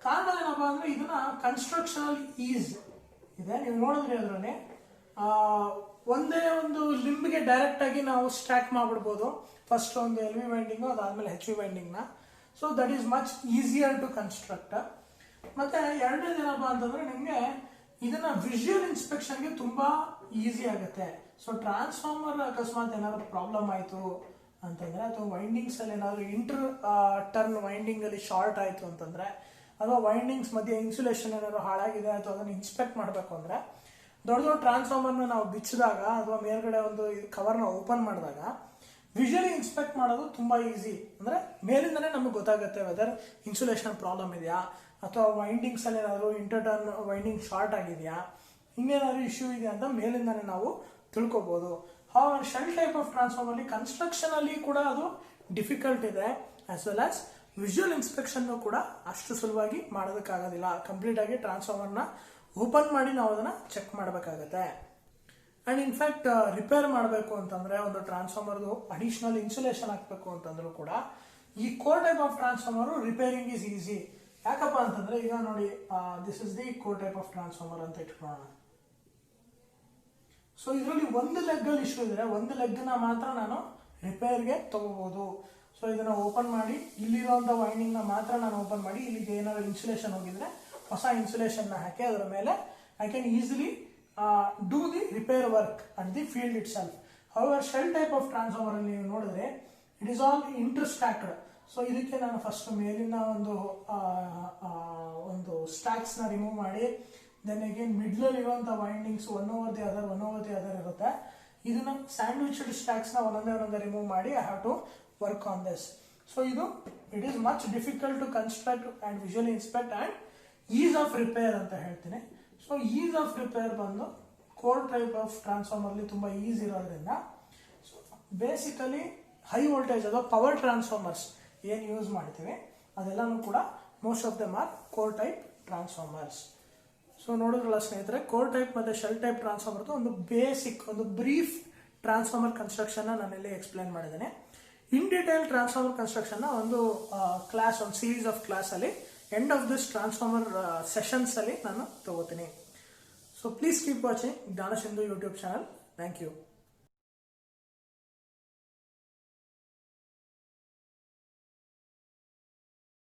ಕಾರಣ ಏನಪ್ಪಾ ಅಂದ್ರೆ ಇದನ್ನ ಕನ್ಸ್ಟ್ರಕ್ಷನಲ್ ಈಸ್ ಇದೆ. ನೀವು ನೋಡಿದ್ರಿ ಅದರಲ್ಲಿ ಒಂದೇ ಒಂದು ಲಿಂಬ್ಗೆ ಡೈರೆಕ್ಟ್ ಆಗಿ ನಾವು ಸ್ಟ್ಯಾಕ್ ಮಾಡ್ಬಿಡ್ಬೋದು. ಫಸ್ಟ್ ಒಂದು ಎಲ್ ವಿ ವೈಂಡಿಂಗ್, ಅದಾದ್ಮೇಲೆ ಹೆಚ್ ವಿ ವೈಂಡಿಂಗ್ ನ. So that is much easier to construct. ಮತ್ತೆ ಎರಡನೇದು ಏನಪ್ಪಾ ಅಂತಂದ್ರೆ ನಿಮಗೆ ಇದನ್ನ ವಿಜುವಲ್ ಇನ್ಸ್ಪೆಕ್ಷನ್ಗೆ ತುಂಬಾ ಈಸಿ ಆಗುತ್ತೆ. ಸೊ ಟ್ರಾನ್ಸ್ಫಾರ್ಮರ್ ಅಕಸ್ಮಾತ್ ಏನಾದ್ರು ಪ್ರಾಬ್ಲಮ್ ಆಯ್ತು ಅಂತಂದ್ರೆ, ಅಥವಾ ವೈಂಡಿಂಗ್ಸ್ ಅಲ್ಲಿ ಏನಾದ್ರು ಇಂಟರ್ ಟರ್ನ್ ವೈಂಡಿಂಗ್ ಅಲ್ಲಿ ಶಾರ್ಟ್ ಆಯ್ತು ಅಂತಂದ್ರೆ, ಅಥವಾ ವೈಂಡಿಂಗ್ಸ್ ಮಧ್ಯೆ ಇನ್ಸುಲೇಷನ್ ಏನಾದ್ರು ಹಾಳಾಗಿದೆ ಅಥವಾ ಅದನ್ನು ಇನ್ಸ್ಪೆಕ್ಟ್ ಮಾಡಬೇಕು ಅಂದ್ರೆ, ದೊಡ್ಡ ದೊಡ್ಡ ಟ್ರಾನ್ಸ್ಫಾರ್ಮರ್ನ ನಾವು ಬಿಚ್ಚಿದಾಗ ಅಥವಾ ಮೇಲ್ಗಡೆ ಒಂದು ಕವರ್ನ ಓಪನ್ ಮಾಡಿದಾಗ ವಿಜುವಲಿ ಇನ್ಸ್ಪೆಕ್ಟ್ ಮಾಡೋದು ತುಂಬಾ ಈಸಿ. ಅಂದ್ರೆ ಮೇಲಿಂದನೇ ನಮಗೆ ಗೊತ್ತಾಗುತ್ತೆ ವೆದರ್ ಇನ್ಸುಲೇಷನ್ ಪ್ರಾಬ್ಲಮ್ ಇದೆಯಾ, ಅಥವಾ ವೈಂಡಿಂಗ್ಸ್ ಅಲ್ಲಿ ಏನಾದ್ರು ಇಂಟರ್ಟರ್ನ್ ವೈಂಡಿಂಗ್ ಶಾರ್ಟ್ ಆಗಿದೆಯಾ, ಇನ್ನೇನಾದ್ರು ಇಶ್ಯೂ ಇದೆಯಾ ಅಂತ ಮೇಲಿಂದಾನೆ ನಾವು ತಿಳ್ಕೊಬಹುದು. ಹಾಗಾಗಿ shell type of transformer construction ಅಲ್ಲಿ ಕೂಡ ಅದು ಡಿಫಿಕಲ್ಟ್ ಇದೆ, as well as visual inspection ಕೂಡ ಅಷ್ಟು ಸುಲಭವಾಗಿ ಮಾಡೋದಕ್ಕಾಗೋದಿಲ್ಲ. ಕಂಪ್ಲೀಟ್ ಆಗಿ ಟ್ರಾನ್ಸ್ಫಾರ್ಮರ್ನ ಓಪನ್ ಮಾಡಿ ನಾವು ಅದನ್ನ ಚೆಕ್ ಮಾಡಬೇಕಾಗತ್ತೆ. ಅಂಡ್ ಇನ್ಫ್ಯಾಕ್ಟ್ ರಿಪೇರ್ ಮಾಡಬೇಕು ಅಂತಂದ್ರೆ, ಒಂದು ಟ್ರಾನ್ಸ್ಫಾರ್ಮರ್ದು ಅಡಿಷನಲ್ ಇನ್ಸುಲೇಷನ್ ಹಾಕಬೇಕು ಅಂತಂದ್ರೂ ಕೂಡ ಈ core type of transformer repairing is easy. ಯಾಕಪ್ಪ ಅಂತಂದ್ರೆ, ಈಗ ನೋಡಿ this is the core type of transformer ಅಂತ ಇಟ್ಕೊಳ್ಳೋಣ. ಸೊ ಇದರಲ್ಲಿ ಒಂದು ಲೆಗ್ ಅಲ್ಲಿ ಇಶ್ಯೂ ಇದ್ರೆ ಒಂದು ಲೆಗ್ ನ ಮಾತ್ರ ನಾನು ರಿಪೇರ್ಗೆ ತಗೋಬಹುದು. ಸೊ ಇದನ್ನ ಓಪನ್ ಮಾಡಿ ಇಲ್ಲಿರುವಂತ ವೈಂಡಿಂಗ್ ನ ಮಾತ್ರ ನಾನು ಓಪನ್ ಮಾಡಿ ಇಲ್ಲಿಗೆ ಏನಾದ್ರು ಇನ್ಸುಲೇಷನ್ ಹೋಗಿದ್ರೆ ಹೊಸ ಇನ್ಸುಲೇಷನ್ ನ ಹಾಕಿ ಅದರ ಮೇಲೆ I can easily do the repair work at the field it self. However shell type of transformer ಅಲ್ಲಿ ನೀವು ನೋಡಿದ್ರೆ it is all inter stacked. So ಇದಕ್ಕೆ ನಾನು ಫಸ್ಟ್ ಮೇಲಿನ ಒಂದು ಸ್ಟ್ಯಾಕ್ಸ್ ನ ರಿಮೂವ್ ಮಾಡಿ, ದೆನ್ ಅಗೇನ್ ಮಿಡ್ಲ್ ಅಲ್ಲಿ ಇರುವಂತಹ windings one over the other ಇರುತ್ತೆ. ಇದನ್ನ ಸ್ಯಾಂಡ್ವಿಚ್ಡ್ ಸ್ಟ್ಯಾಕ್ಸ್ ನ ಒಂದೊಂದೇ ರಿಮೂವ್ ಮಾಡಿ I have to work on this. So it is much difficult to construct and visually inspect and ease of repair ಅಂತ ಹೇಳ್ತೀನಿ. So ease of repair ಬಂದು core type of transformer ಅಲ್ಲಿ ತುಂಬಾ easy ಇರೋದ್ರಿಂದ, so basically high voltage ಅಥವಾ power transformers ಏನ್ use ಮಾಡ್ತೀವಿ ಅದೆಲ್ಲಾನು ಕೂಡ most of them are core type transformers. So ನೋಡಿದ್ರಲ್ಲ ಸ್ನೇಹಿತರೆ, ಕೋರ್ ಟೈಪ್ ಮತ್ತೆ ಶೆಲ್ ಟೈಪ್ ಟ್ರಾನ್ಸ್ಫಾರ್ಮರ್ ಒಂದು ಬೇಸಿಕ್, ಒಂದು ಬ್ರೀಫ್ ಟ್ರಾನ್ಸ್ಫಾರ್ಮರ್ ಕನ್ಸ್ಟ್ರಕ್ಷನ್ ನಾನೆಲ್ಲಿ ಎಕ್ಸ್ಪ್ಲೈನ್ ಮಾಡಿದ್ದೇನೆ. ಇನ್ ಡೀಟೇಲ್ ಟ್ರಾನ್ಸ್ಫಾರ್ಮರ್ ಕನ್ಸ್ಟ್ರಕ್ಷನ್ ಒಂದು ಕ್ಲಾಸ್, ಒಂದು ಸೀರೀಸ್ ಆಫ್ ಕ್ಲಾಸ್ ಅಲ್ಲಿ end of this transformer sessions ಅಲ್ಲಿ ನಾನು ತಗೋತೀನಿ. So please keep watching Jnana Sindhu YouTube channel. Thank you.